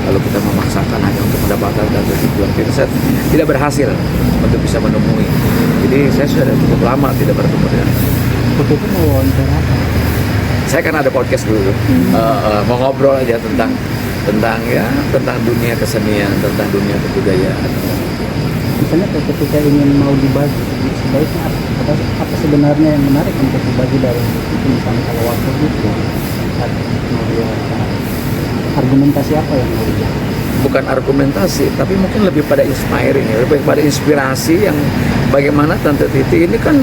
Kalau kita memaksakan hanya untuk mendapatkan Tante Titi, kita tidak berhasil untuk bisa menemui. Jadi saya sudah cukup lama tidak bertemu dengan. Waktu itu mau wawancara apa? Saya kan ada podcast dulu, mau ngobrol aja tentang dunia kesenian, tentang dunia kebudayaan. Misalnya ketika ingin mau dibagi, sebaiknya apa sebenarnya yang menarik untuk dibagi dari itu, misalnya kalau waktu itu mau diwawancara, argumentasi apa yang mau dibagi? Bukan argumentasi, tapi mungkin lebih pada inspiring, ya, lebih pada inspirasi yang bagaimana Tante Titi ini kan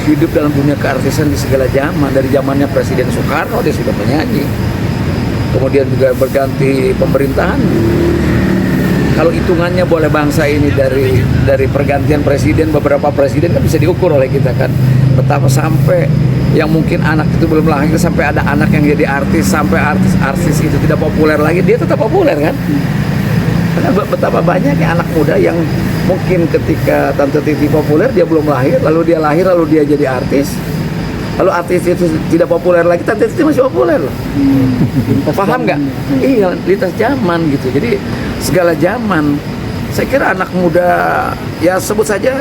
hidup dalam dunia keartisan di segala zaman. Dari zamannya Presiden Soekarno dia sudah menyanyi, kemudian juga berganti pemerintahan. Kalau hitungannya boleh bangsa ini dari pergantian presiden, beberapa presiden kan bisa diukur oleh kita kan, betapa sampai yang mungkin anak itu belum lahir sampai ada anak yang jadi artis, sampai artis itu tidak populer lagi, dia tetap populer kan. Karena betapa banyaknya anak muda yang mungkin ketika Tante Titi populer dia belum lahir, lalu dia lahir lalu dia jadi artis, lalu artis itu tidak populer lagi, Tante Titi masih populer loh. Paham nggak? Iya, lintas zaman gitu. Jadi segala zaman, saya kira anak muda ya sebut saja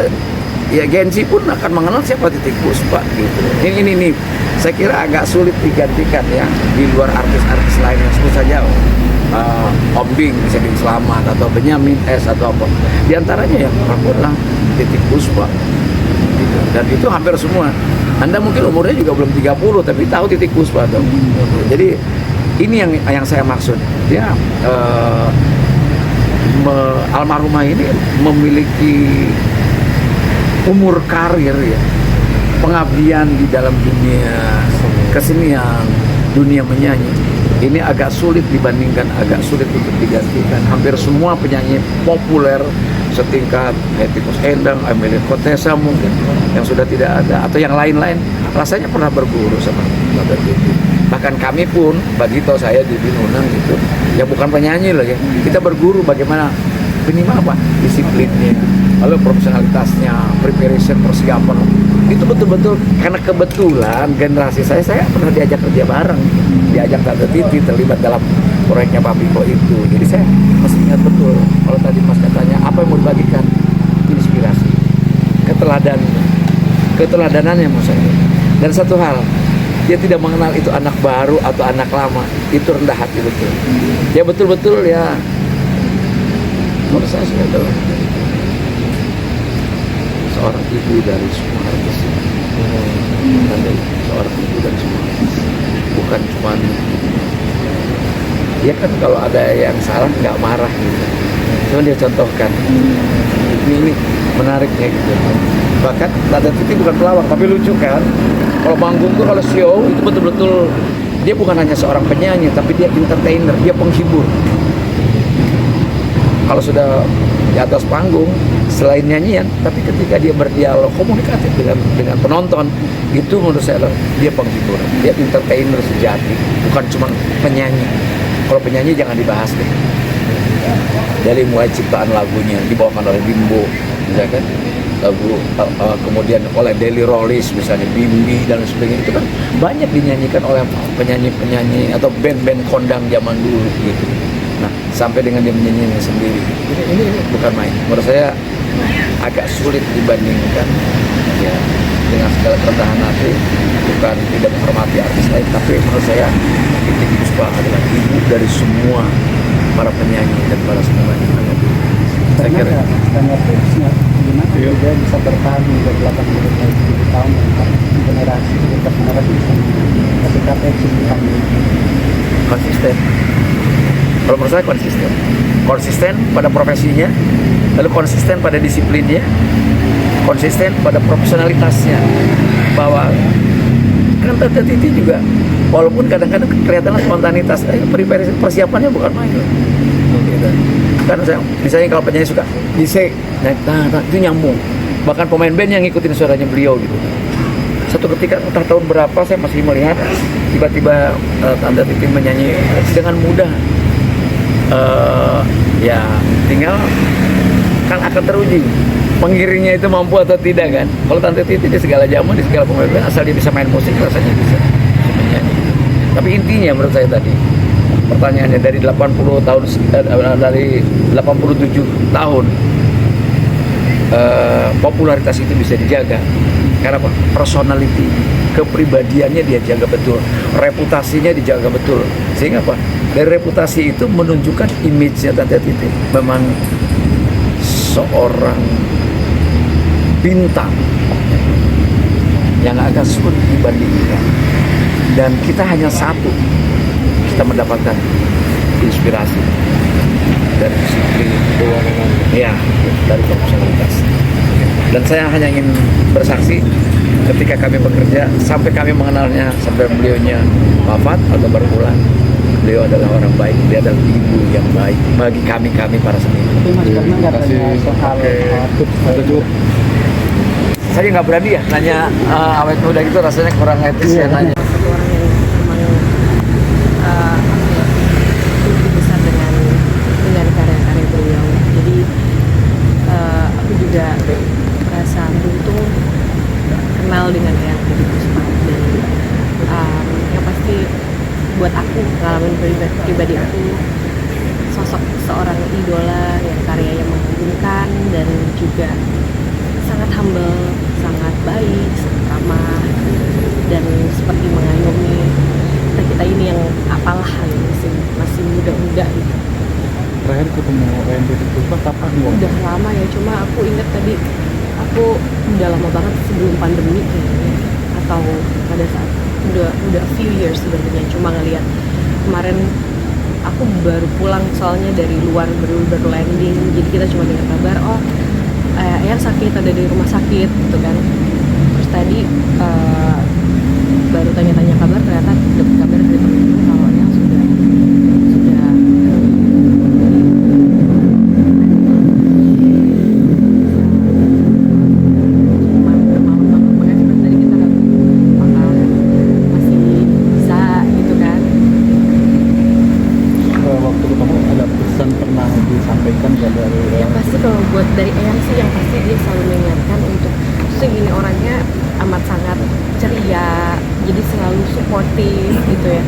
ya Gen Z pun akan mengenal siapa Titiek Puspa gitu. Ini saya kira agak sulit digantikan ya di luar artis-artis lain yang sebut saja Om Bing bisa Bing Slamet atau Benyamin S atau apa. Di antaranya yang orang Titiek Puspa gitu. Dan itu hampir semua. Anda mungkin umurnya juga belum 30 tapi tahu Titiek Puspa dong. Jadi ini yang saya maksud. Dia almarhumah ini memiliki umur karir ya, pengabdian di dalam dunia kesenian, dunia menyanyi. Ini agak sulit dibandingkan, agak sulit untuk digantikan. Hampir semua penyanyi populer setingkat Hetty Koes Endang, Amelia Contessa mungkin yang sudah tidak ada, atau yang lain-lain, rasanya pernah berguru sama Tante Titi. Bahkan kami pun, Bagito, saya di Binunang gitu, ya bukan penyanyi loh ya, kita berguru bagaimana minimal apa disiplinnya, lalu profesionalitasnya, preparation, persiapan itu betul-betul. Karena kebetulan generasi saya pernah diajak kerja bareng, diajak Tante Titi terlibat dalam proyeknya Pak Biko itu. Jadi saya masih ingat betul kalau tadi Mas katanya apa yang mau dibagikan, inspirasi, keteladanaannya mau saya. Dan satu hal, dia tidak mengenal itu anak baru atau anak lama, itu rendah hati betul. Dia betul-betul ya, menurut saya sih adalah seorang ibu dari semua artis. Seorang ibu dari semua artis. Bukan cuma dia kan kalau ada yang salah nggak marah gitu. Cuma dia contohkan. Ini menariknya gitu. Bahkan Tante Titi bukan pelawak tapi lucu kan. Kalau manggung tuh, kalau show itu betul-betul dia bukan hanya seorang penyanyi tapi dia entertainer, dia penghibur. Kalau sudah di atas panggung selain nyanyian, tapi ketika dia berdialog komunikatif dengan penonton, itu menurut saya dia penghibur, dia entertainer sejati, bukan cuma penyanyi. Kalau penyanyi jangan dibahas deh. Dari mulai ciptaan lagunya dibawakan oleh Bimbo, misalkan lagu kemudian oleh Deli Rollis misalnya, Bimbi dan sebagainya, itu kan banyak dinyanyikan oleh penyanyi-penyanyi atau band-band kondang zaman dulu gitu. Nah, sampai dengan dia menyanyinya sendiri, ini bukan main. Menurut saya agak sulit dibandingkan ya dengan segala kerendahan hati, bukan tidak menghormati artis lain, tapi menurut saya Titiek Puspa adalah ibu dari semua para penyanyi dan para seniman yang ada di. Saya kira tanya tipsnya gimana dia bisa bertahan hingga 80 tahun generasi bisa kasih proteksi konsisten. Kalau menurut saya konsisten pada profesinya, lalu konsisten pada disiplinnya, konsisten pada profesionalitasnya. Bahwa kan Tante Titi juga walaupun kadang-kadang kelihatan spontanitas, persiapannya bukan main. Gitu. Kan misalnya kalau penyanyi suka disek, itu nyambung. Bahkan pemain band yang ngikutin suaranya beliau gitu. Satu ketika entah tahun berapa saya masih melihat tiba-tiba Tante Titi menyanyi dengan mudah. Ya tinggal kan akan teruji pengiringnya itu mampu atau tidak kan. Kalau Tante Titi di segala zaman, di segala pemain asal dia bisa main musik rasanya bisa menyanyi. Tapi intinya menurut saya tadi pertanyaannya dari 80 tahun dari 87 tahun popularitas itu bisa dijaga karena apa? Personality, kepribadiannya dia jaga betul, reputasinya dijaga betul, sehingga apa? Dari reputasi itu menunjukkan image-nya Tante Titi memang seorang bintang yang agak sulit dibandingkan, dan kita hanya satu, kita mendapatkan inspirasi dari disiplin, ya, dari profesionalitas. Dan saya hanya ingin bersaksi ketika kami bekerja sampai kami mengenalnya, sampai beliaunya wafat atau berpulang, beliau adalah orang baik, dia adalah ibu yang baik bagi kami para seniman. Terima kasih. Saya nggak berani ya nanya awet muda gitu, rasanya kurang etis ya nanya. Satu orang yang memang lebih besar dengan karya-karya beliau. Jadi aku juga merasa beruntung kenal dengan Eyang Titik Puspa, dan yang pasti buat aku, pengalaman pribadi aku, sosok seorang idola yang karyanya mengagumkan dan juga sangat humble, sangat baik, sangat ramah, dan seperti mengayomi kita ini yang apalah masih muda-muda gitu. Terakhir ketemu Eyang Titik Puspa kapan? Udah lama ya, cuma aku ingat tadi aku udah lama banget sebelum pandemi kayaknya, atau pada saat udah a few years sebenarnya, cuma ngeliat kemarin aku baru pulang soalnya dari luar, baru landing, jadi kita cuma dengar kabar Eyang sakit, ada di rumah sakit gitu kan. Terus tadi baru tanya-tanya kabar, ternyata dapat kabar dari teman-teman kalau Eyang sudah dari Eyang sih, yang pasti dia selalu mengingatkan untuk segini orangnya amat sangat ceria, jadi selalu suportif gitu ya,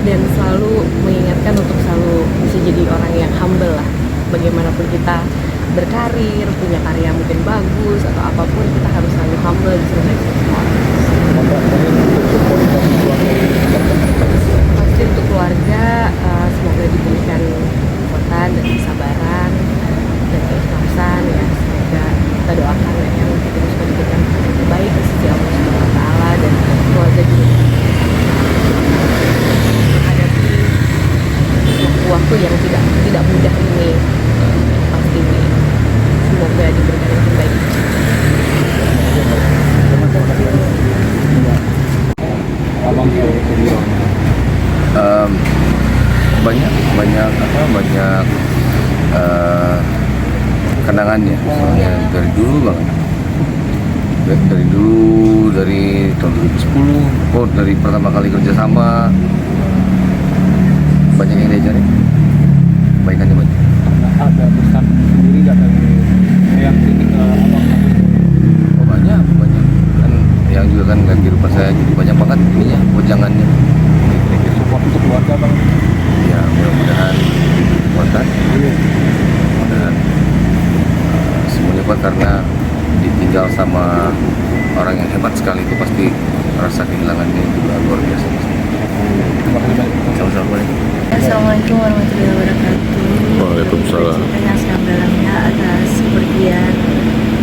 dan selalu mengingatkan untuk selalu bisa jadi orang yang humble lah. Bagaimanapun kita berkarir, punya karya mungkin bagus atau apapun, kita harus selalu humble di sini semua orang. Pasti untuk keluarga, semoga diberikan kekuatan dan kesabaran dan keikhlasan ya. Semoga kita doakan ya yang kita bisa diberikan yang terbaik di sisi Allah Subhanahu wa Ta'ala, dan keluarga juga menghadapi waktu yang tidak mudah ini. Pasti semoga diberikan yang terbaik. banyak kenangannya, soalnya dari dulu banget, dari tahun 2010, dari pertama kali kerjasama, banyak yang diajarin, kebaikannya banyak. Ada pesan sendiri nggak dari Eyang Titik ke abang? Oh banyak kan, yang juga kan kehidupan saya jadi banyak banget ininya, wejangannya. Support untuk keluarga bang? Ya mudah-mudahan kuatan, mudah-mudahan semuanya kuat, karena ditinggal sama orang yang hebat sekali itu pasti rasa kehilangannya juga luar biasa. Sama-sama. Assalamualaikum warahmatullahi wabarakatuh. Waalaikumsalam. Yang sedalam-dalamnya atas kepergian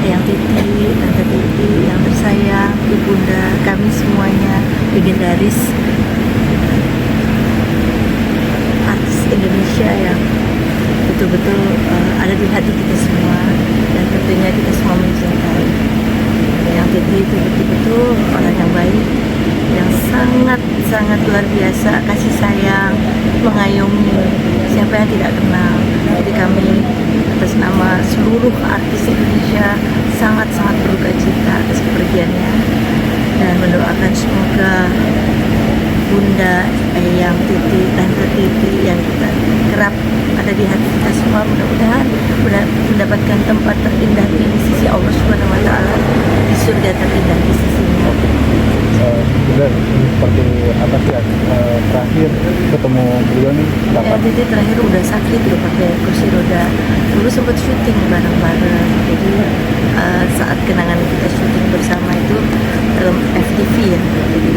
Eyang Titik, Tante Titik yang tersayang, ibunda kami semuanya, legendaris artis Indonesia yang betul-betul ada di hati kita semua, dan tentunya kita semua mencintai. Eyang Titik itu betul-betul orang yang baik, yang sangat luar biasa, kasih sayang, mengayomi siapa yang tidak kenal. Jadi kami atas nama seluruh artis Indonesia sangat berduka cita atas kepergiannya, dan mendoakan semoga Bunda Eyang Titik, Tante Titik yang kita kerap ada di hati kita semua, mudah-mudahan mendapatkan tempat terindah di sisi Allah Subhanahu wa Ta'ala, di surga terindah di sisinya. Bunda, seperti apa sih terakhir ketemu beliau nih kapan? Jadi terakhir udah sakit, udah pakai kursi roda. Dulu sempat syuting bareng-bareng. Jadi saat kenangan kita syuting bersama itu film FTV ya. Jadi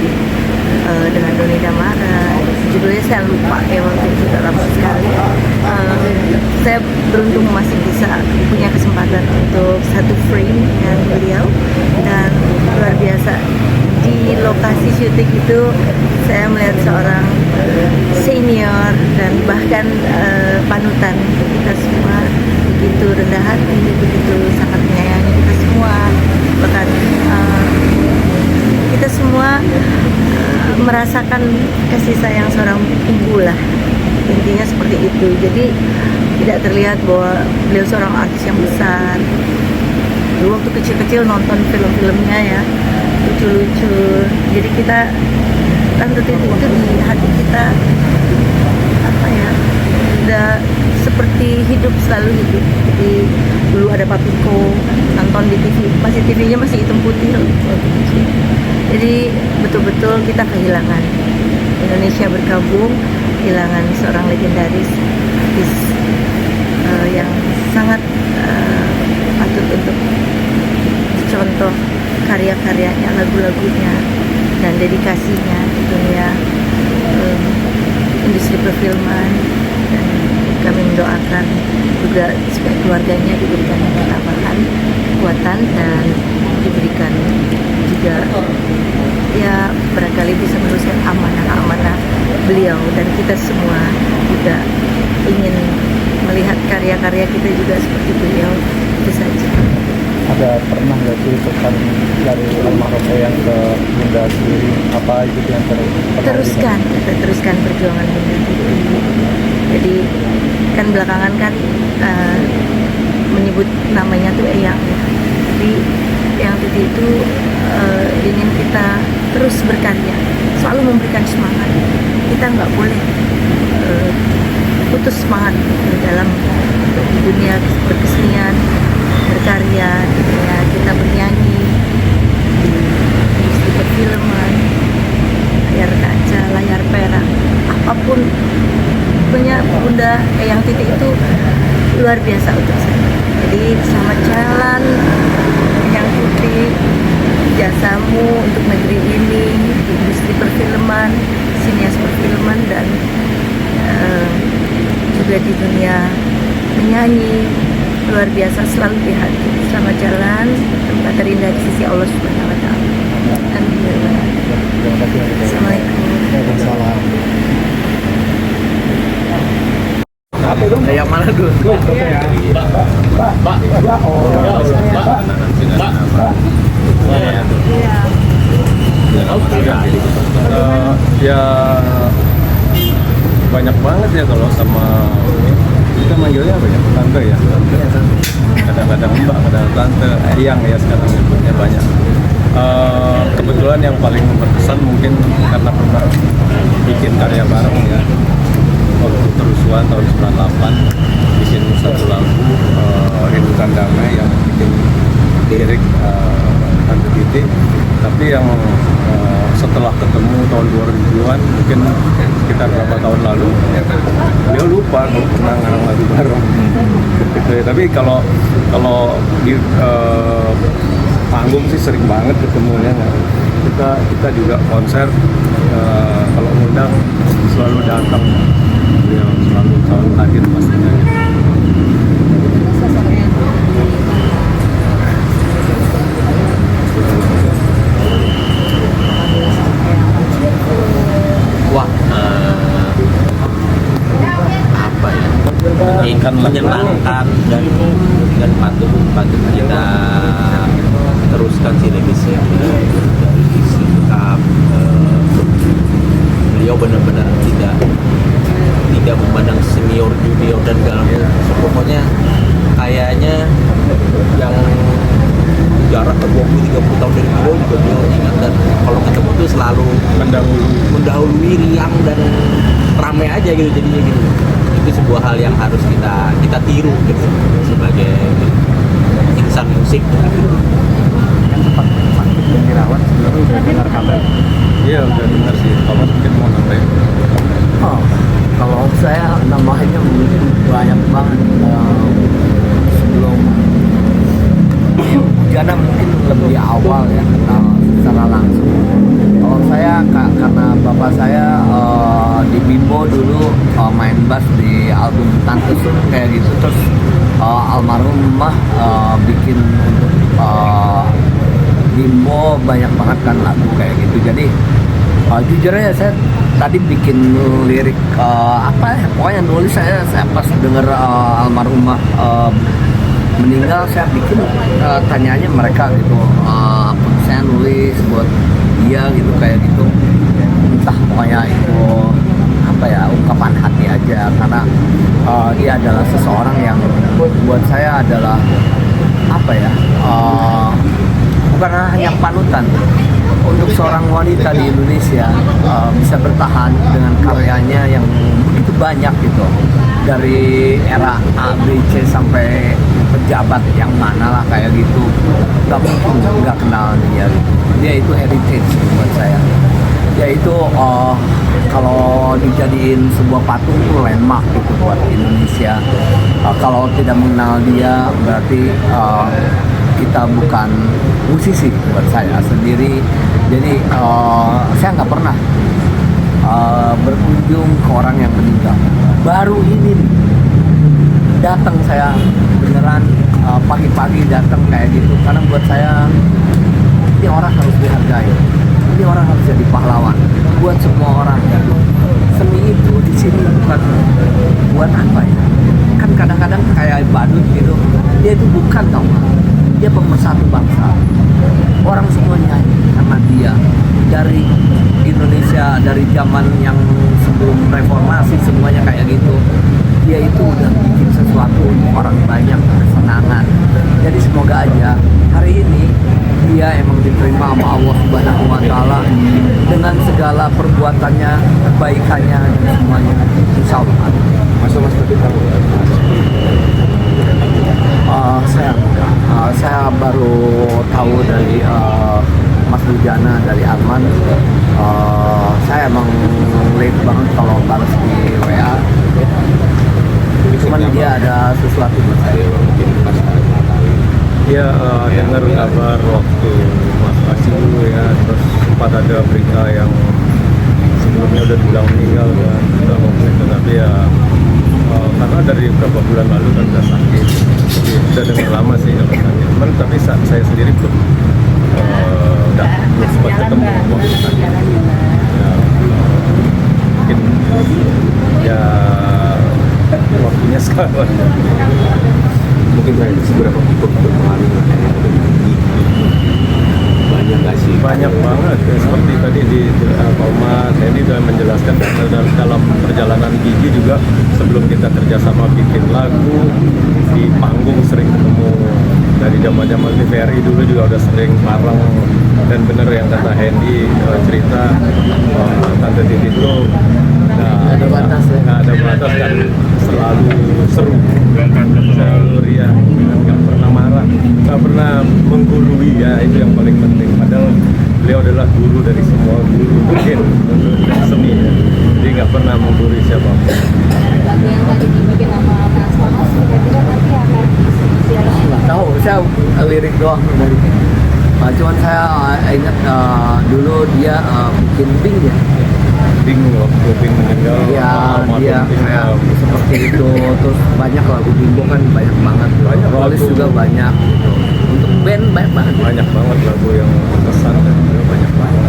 dengan Doni Damara. Judulnya saya lupa ya, waktu itu udah lama sekali. Saya beruntung masih bisa punya kesempatan untuk satu frame dengan beliau, dan luar biasa. Di lokasi syuting itu saya melihat seorang senior dan bahkan panutan kita semua, begitu rendah hati, begitu sangat menyayangi kita semua, bahkan kita semua merasakan kasih sayang seorang ibu lah, intinya seperti itu. Jadi tidak terlihat bahwa beliau seorang artis yang besar. Dulu waktu kecil-kecil nonton film-filmnya ya, lucu-lucu. Jadi kita Tante Titi itu di hati kita apa ya, udah seperti hidup, selalu hidup. Jadi dulu ada Papiko, nonton di TV, TV-nya masih hitam putih loh waktu kecil. Jadi betul-betul kita kehilangan, Indonesia berkabung, kehilangan seorang legendaris artis yang sangat patut untuk dicontoh karya-karyanya, lagu-lagunya, dan dedikasinya di dunia industri perfilman. Dan kami mendoakan juga supaya keluarganya diberikan ketabahan, kekuatan, dan diberikan juga ya barangkali bisa meneruskan amanah-amanah beliau. Dan kita semua juga ingin melihat karya-karya kita juga seperti beliau. Itu saja. Ada pernah nggak sih pesan dari almarhum yang ke Bunda sendiri, apa itu yang teruskan perjuangan Bunda Titi. Jadi kan belakangan kan menyebut namanya tuh Eyang ya. Jadi Eyang Titi itu ingin kita terus berkarya, selalu memberikan semangat. Kita nggak boleh putus semangat di dalam dunia berkesenian, berkarya, di dunia kita bernyanyi, di industri perfilman, layar kaca, layar perak, apapun. Pokoknya Bunda Eyang Titi itu luar biasa untuk saya. Jadi selamat jalan Eyang Titi, jasamu untuk negeri ini, di industri perfilman, sinias perfilman, dan juga di dunia menyanyi, luar biasa, selalu di hati. Selamat jalan, tempat terindah di sisi Allah Subhanahu wa Ta'ala. Alhamdulillah. Assalamualaikum. Yang mana dulu? Ya banyak banget ya kalau sama kita manggilnya apa ya, tante ya, kadang-kadang mbak, kadang tante, Eyang ya sekarang nyebutnya banyak. Kebetulan yang paling berkesan mungkin karena pernah bikin karya bareng ya, waktu kerusuhan tahun 98 bikin satu lagu Rindukan Damai yang bikin lirik Tante Titi. Tapi yang setelah ketemu tahun 2000-an, mungkin sekitar berapa tahun lalu, dia lupa kalau pernah ngarang lagu bareng gitu ya. Tapi kalau di panggung sih sering banget ketemunya. Kita juga konser, kalau ngundang selalu datang, beliau selalu hadir pastinya. Wah, apa ya? Menyenangkan dan patut kita teruskan si legacy dari sikap beliau benar-benar tidak memandang senior, junior, dan segala. Pokoknya kayaknya yang jarak ke 20-30 tahun dari beliau juga beliau ingat, dan kalau ketemu tuh selalu mendahului, riang dan ramai aja gitu jadinya gitu. Itu sebuah hal yang harus kita tiru gitu sebagai insan musik. sempat sakit dan dirawat. Sebelumnya udah dengar kabar? Iya udah dengar sih. Kalau mungkin mau nambahin. Oh, kalau saya nambahinnya mungkin banyak banget. Sebelum Jana mungkin lebih awal ya kenal secara langsung. Kalau saya karena bapak saya di Bimbo dulu main bass di album Tante Sun kayak gitu, terus almarhumah bikin untuk Bimbo banyak banget kan lagu kayak gitu. Jadi jujur aja saya tadi bikin lirik apa ya, pokoknya nulis saya pas denger almarhumah meninggal, saya bikin tanyanya mereka gitu, saya nulis buat dia gitu kayak gitu, entah pokoknya itu apa ya, ungkapan hati aja, karena dia adalah seseorang yang buat saya adalah apa ya, bukan hanya panutan untuk seorang wanita di Indonesia bisa bertahan dengan karyanya yang begitu banyak gitu, dari era A, B, C sampai pejabat yang mana lah kayak gitu, nggak mungkin nggak kenal dia gitu. Dia itu heritage buat saya. Dia itu kalau dijadiin sebuah patung itu landmark gitu buat Indonesia. Kalau tidak mengenal dia berarti kita bukan musisi buat saya sendiri. Jadi saya nggak pernah berkunjung ke orang yang meninggal. Baru ini datang saya beneran pagi-pagi datang kayak gitu, karena buat saya ini orang harus dihargai, ini orang harus jadi pahlawan buat semua orang. Seni itu di sini bukan buat apa ya, kan kadang-kadang kayak badut gitu, dia itu bukan, tau gak, dia pemersatu bangsa. Orang semua nyanyi karena dia dari Indonesia, dari zaman yang sebelum reformasi semuanya kayak gitu. Dia itu udah bikin sesuatu untuk orang banyak, kesenangan. Jadi semoga aja hari ini dia emang diterima sama Allah Subhanahu wa Ta'ala dengan segala perbuatannya, kebaikannya dan semuanya. Insya Allah. Mas tapi tahu saya baru tahu dari Mas Bujana, dari Arman. Saya emang late banget kalau balas di WA. Cuman dia ada sesuatu buat saya. Dia dengar kabar waktu Mas Asiu ya, terus sempat ada berita yang sebelumnya udah bilang meninggal kan, udah ngomong itu, tapi ya karena dari beberapa bulan lalu kan udah sakit, jadi udah dengar lama sih kalau sakit. Cuman tapi saya sendiri belum sempat ketemu waktu sakit. Ya, mungkin ya waktunya sekarang. Mungkin saya seberapa berpengaruh banyak nggak sih? Banyak banget ya, seperti tadi di Mas Hendy sudah menjelaskan dalam perjalanan Gigi juga, sebelum kita kerjasama bikin lagu di panggung sering ketemu dari zaman TVRI dulu juga udah sering bareng. Dan bener yang kata Hendy cerita Tante Titi itu nggak ada batas dan selalu seru, selalu riang, nggak pernah marah, nggak pernah menggurui, ya itu yang paling penting. Padahal beliau adalah guru dari semua guru mungkin untuk seni ya. Jadi nggak pernah menggurui siapapun. Nggak tahu, saya lirik doang dari. Cuman saya ingat dulu dia bikin Bing ya. Bing waktu Bing meninggal. Iya, dia kayak seperti itu. Terus banyak lagu Bimbo kan banyak banget. Rolis juga banyak. Untuk band banyak banget. Banyak banget lagu yang berkesan dan juga banyak banget.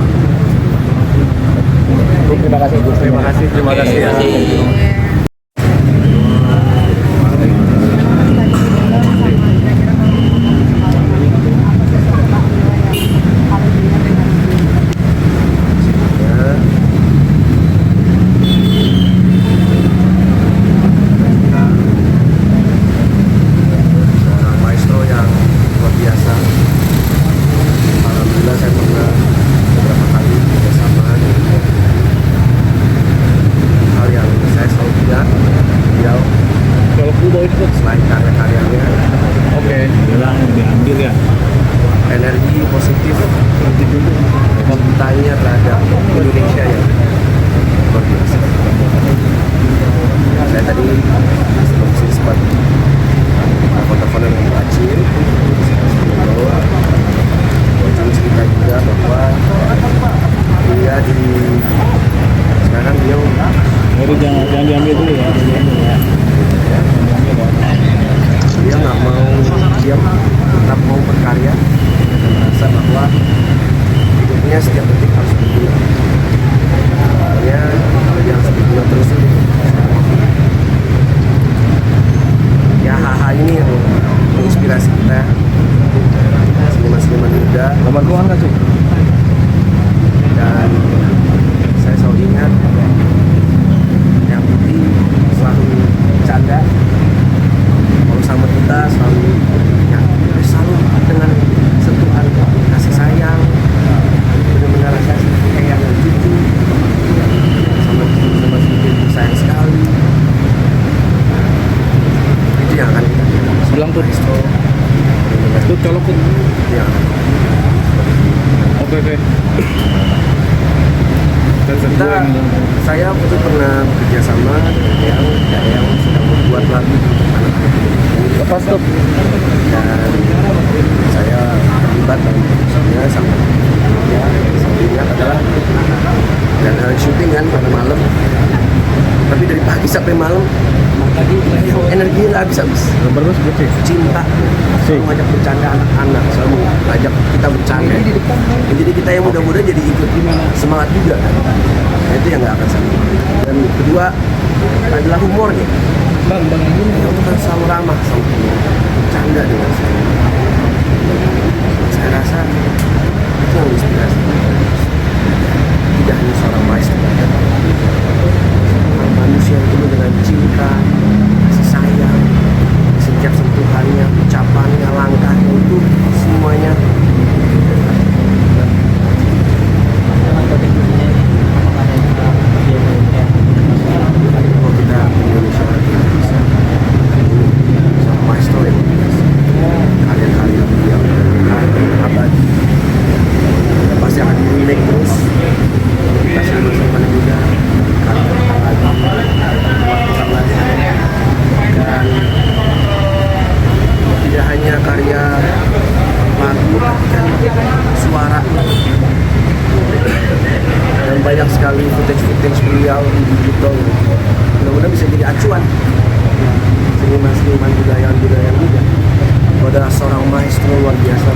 Terima kasih. Terima kasih ya. Selain karya-karyanya, Oke, bilang diambil ya. energi positif cintanya terhadap Indonesia yang luar biasa. Saya tadi sempat telepon dengan Pak Acil, bahwa cerita juga bahwa dia sekarang jangan diambil dulu ya. Dia nggak mau diam, tetap mau berkarya, dan merasa bahwa hidupnya setiap detik harus berguna. Makanya kalau dia harus berguna terus ini. Ya hal-hal ini yang menginspirasi kita, seniman-seniman muda. Dan saya selalu ingat yang putih selalu bercanda, kalau sama kita selalu dengan sentuhan kasih sayang, benar-benar rasa kayak yang cucu sama sedikit sayang sekali. Itu yang akan kita bilang tuh itu kalau pun ya oke. Saya itu pernah bekerja sama dengan yang sedang membuat lagu untuk anak-anak. Dan saya terlibat dalam produksinya sama ya, sampingnya adalah dan hari syuting kan pada malam, tapi dari pagi sampai malam energinya habis-habis. Cinta, selalu ngajak bercanda anak-anak, selalu ngajak kita bercanda. Jadi kita yang muda-muda jadi ikut semangat juga kan. Nah, itu yang nggak akan sama. Dan kedua adalah humornya. Bang ini itu kan selalu ramah sama kita, bercanda dengan saya. Saya rasa itu yang inspirasi. Tidak hanya seorang maestro, manusia yang penuh dengan cinta, kasih sayang, setiap sentuhannya, ucapannya, langkahnya itu semuanya kalau kita Indonesia bisa sama maestro yang karya-karya beliau abadi pasti akan remake terus. Kita seniman-seniman juga dan tidak hanya karya lagu tapi kan suara dan banyak sekali footage beliau di digital. Mudah-mudahan bisa jadi acuan seniman-seniman budaya juga. Pada seorang maestro luar biasa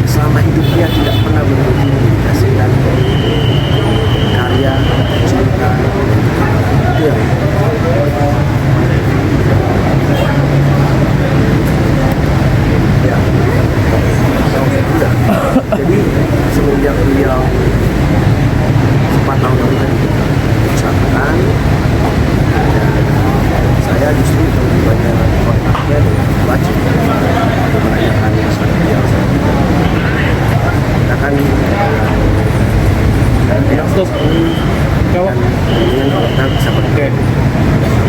selama hidupnya tidak pernah berhenti mendedikasikan karya, cinta, itu ya. Ya, jadi semenjak beliau 4 tahun lalu kan kecelakaan, saya justru lebih banyak kontaknya dengan wajib menanyakan masalah beliau. Kita kan kalau kita bisa berpikir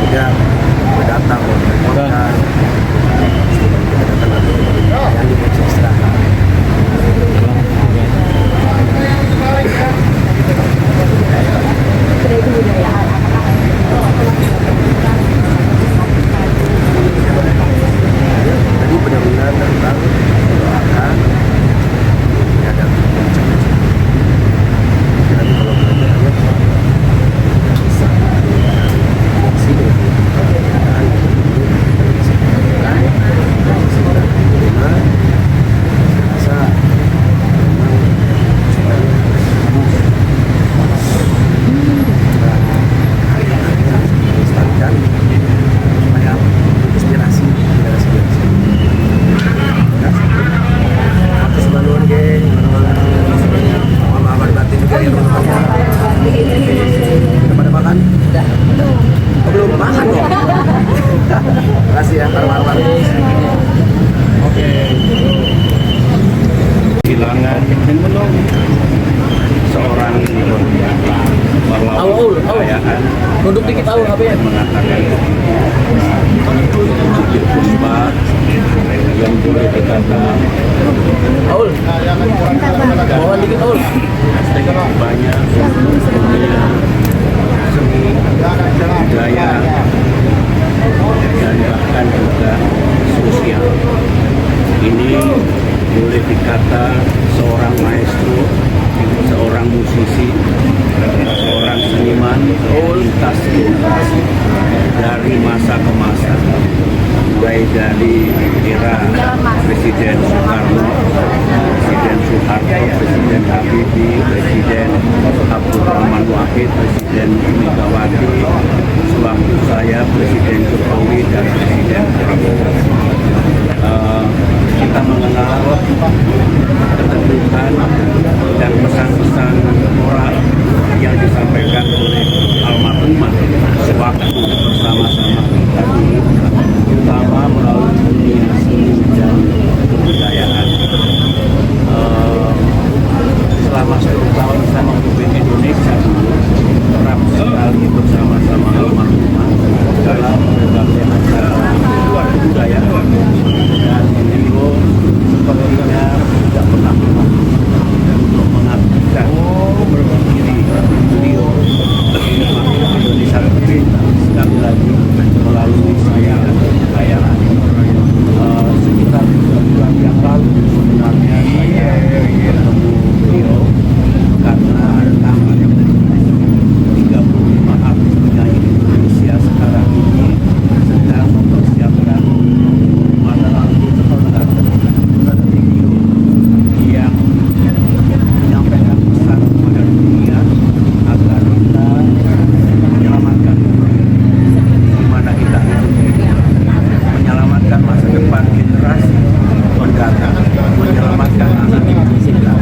mudah datang dan kita datang lagi yang bisa istirahat. Jadi benar-benar datang doakan ya dan nanti kalau benar-benar bisa sini kehilangan seorang pahlawan kekayaan Duduk dikit HP ya mengatakan Titiek Puspa yang boleh dikata banyak punya seni budaya dan bahkan juga sosial. Ini boleh dikata seorang maestro, seorang musisi, seorang seniman lintas generasi dari masa ke masa, mulai dari era Presiden Soekarno, Presiden Soeharto, Presiden Habibie, Presiden Abdurrahman Wahid, Presiden Megawati, sewaktu saya Presiden Jokowi dan Presiden Prabowo. Kita mengenal keteguhan dan pesan-pesan moral yang disampaikan oleh almarhumah sewaktu bersama-sama kita dulu, terutama melalui dunia seni dan kebudayaan. Selama 10 tahun saya memimpin Indonesia dulu, kerap sekali bersama-sama almarhumah dalam berbagai acara kebudayaan, dan beliau sepertinya tidak pernah untuk mengabdikan diri beliau Indonesia tercinta sekali lagi melalui saya kebudayaan. Sekitar 2 bulan yang lalu sebenarnya saya bertemu beliau karena rekaman 35 artis penyanyi Indonesia sekarang ini sedang mempersiapkan adalah video yang menyampaikan pesan kepada dunia agar kita menyelamatkan di mana kita hidup, menyelamatkan masa depan generasi mendatang, menyelamatkan anak kita.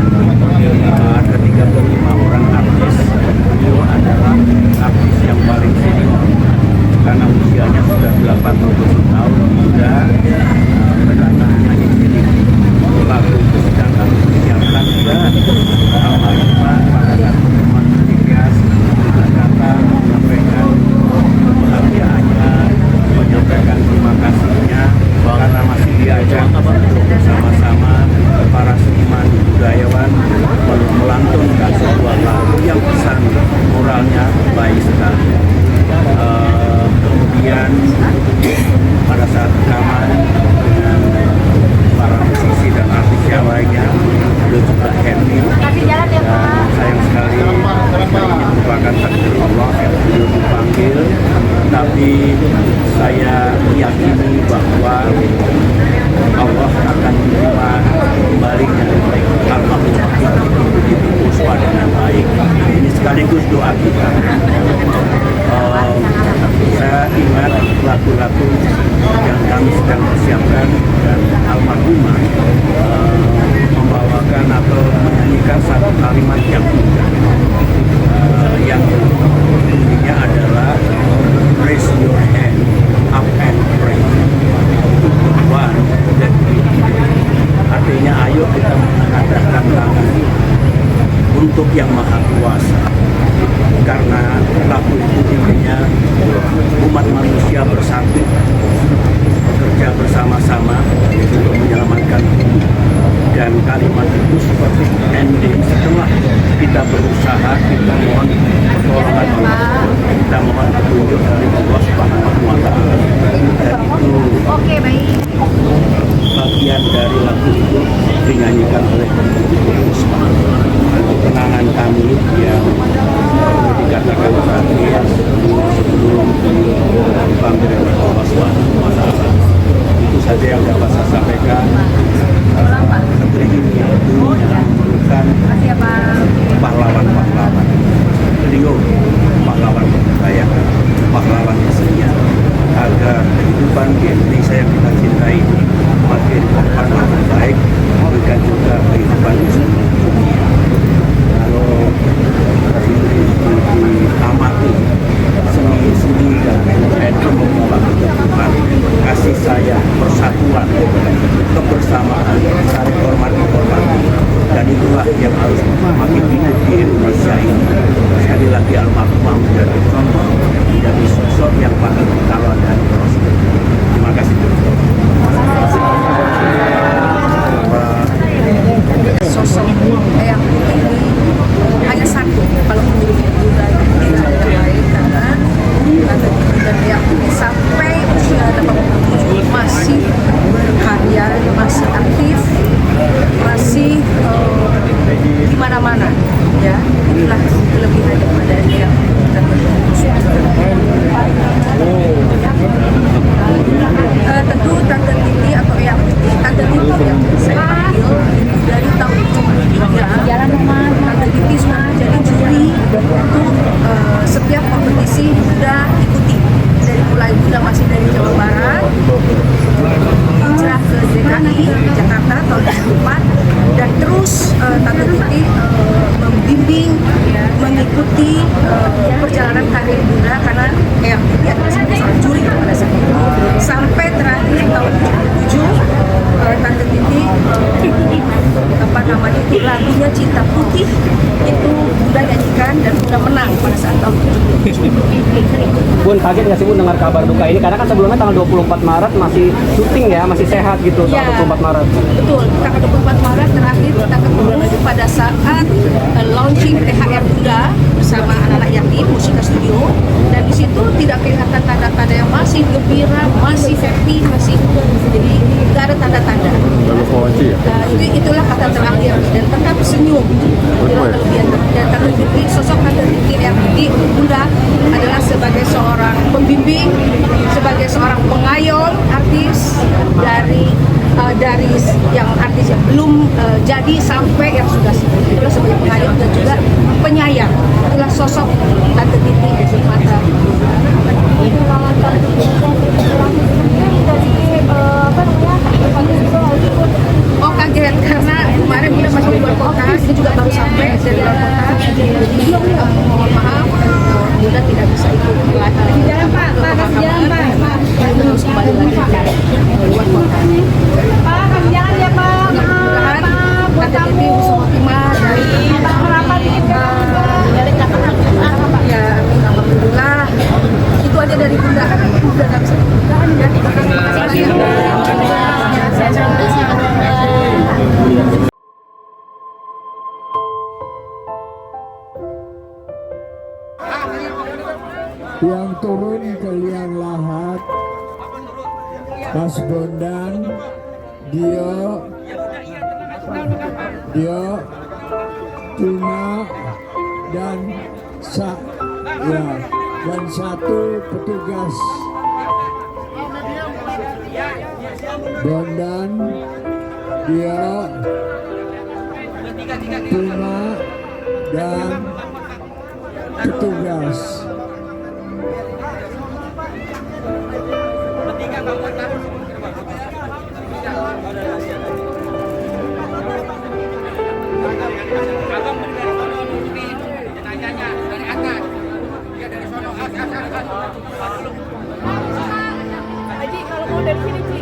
Ada 35 orang artis, beliau adalah artis yang paling senior karena usianya sudah 87 tahun muda. Lagu itu sedang kami persiapkan dan almarhumah pada saat pertemuan Tias datang menyampaikan kebahagiaannya, menyampaikan terima kasihnya karena masih diajak untuk bersama-sama para seniman budayawan melantunkan sebuah lagu yang pesan moralnya baik sekali. Kemudian pada saat rekaman dengan para musisi dan artis yang lainnya, beliau juga happy dan sayang sekali ini merupakan takdir Allah, beliau dipanggil, tapi saya yakini bahwa Allah akan menerima kembalinya almarhumah Titi Puspa dengan baik. Ini sekaligus doa kita. Saya ingat lagu-lagu yang kami sedang persiapkan dan almarhumah membawakan atau menyanyikan satu kalimat yang indah, yang bunyinya adalah raise your hand up and pray to the one that we need. Artinya ayo kita mengadakan tangan untuk yang maha kuasa, karena lagu itu intinya umat manusia bersatu bekerja bersama-sama untuk menyelamatkan bumi. Dan kalimat itu seperti ending setelah kita berusaha, kita mohon pertolongan Allah, kita mohon petunjuk dari Allah Subhanahu wa Ta'ala. Dan itu bagian dari lagu itu dinyanyikan oleh Titi Puspa. Kenangan kami yang dikatakan terakhir sebelum dipanggil oleh Allah Subhanahu wa Ta'ala. Itu saja yang dapat saya sampaikan. Negeri ini memerlukan pahlawan-pahlawan. Beliau pahlawan kebudayaan, pahlawan kesenian, agar kehidupan di Indonesia yang kita cintai ini makin makin baik, dan juga kehidupan di seluruh dunia. Kalau diamati seni dan ekonomi Tuhan kasih sayang, persatuan, kebersamaan, saling hormati, dan itulah yang harus makin hidup di Indonesia ini. Sekali lagi almarhumah menjadi contoh, menjadi sosok yang patut kita lakukan. Terima kasih. sosok Eyang Putih ini hanya satu kalau menurut Bunda, tidak ada yang lain, karena Tante Titi dan Eyang Putih sampai usia 87 masih berkarya, masih aktif, masih di mana-mana, ya. Inilah kelebihan daripada Eyang Putih. Tentu Tante Titi atau Eyang Putih, Tante Titi yang saya panggil dari tahun 73. Tante Titi sudah menjadi juri untuk setiap kompetisi Bunda ikuti. Dari mulai Bunda masih dari Jawa Barat, hijrah ke DKI Jakarta tahun 2004, dan terus Tante Titi membimbing, mengikuti perjalanan karir Bunda, karena Eyang Putih adalah seorang juri pada saat itu, sampai terakhir tahun 2007 Tante Titi lagunya Cinta Putih itu Bunda nyanyikan dan Bunda menang pada saat tahun 2007. Bun, kaget nggak sih Bun dengar kabar duka ini? Karena kan sebelumnya tanggal 24 Maret masih syuting ya, masih sehat gitu, tanggal 24 Maret. Betul, tanggal 24 Maret terakhir kita ketemu pada saat launching THR Bunda bersama anak-anak yatim Musika Studio, dan di situ tidak kelihatan tanda-tanda yang masih gembira, masih happy, masih, jadi nggak ada tanda-tanda. Itulah kata terakhir, dan tetap senyum. Dan Tante Titi, sosok Tante Titi yang di Bunda adalah sebagai seorang pembimbing, sebagai seorang pengayom artis dari yang artis yang belum jadi sampai yang sudah, itulah sebagai pengayom dan juga penyayang. Itulah sosok Tante Titi di mata. Oh, kaget karena kemarin Bunda masih di luar kota, ini juga baru sampai dari luar kota, jadi mohon maaf Bunda tidak bisa ikut lagi. Jalan Pak, kasih jalan Pak. Harus kembali lagi ke luar kota. Pak, kasih jalan ya Pak. Mudah-mudahan Tante Titi bisa optimal dari ya, alhamdulillah. Itu aja dari Bunda. Bunda nggak bisa. Yang turun ke liang lahat, Mas Bondan, Dio, Tuna, dan dan satu petugas. Bondan, Dio, Tuna, dan petugas. Haji, kalau mau dari sini, Ci.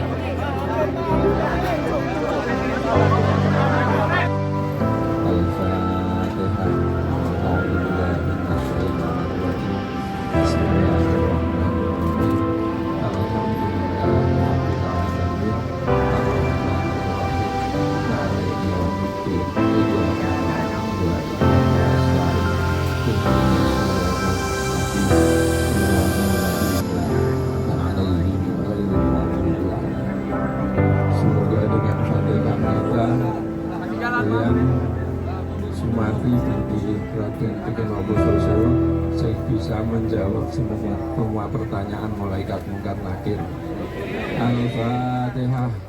Semoga dengan Fatihah kita yang Sumati di Raden Tegenabososo saya bisa menjawab semua pertanyaan malaikat mungkar nakir. Al-Fatihah.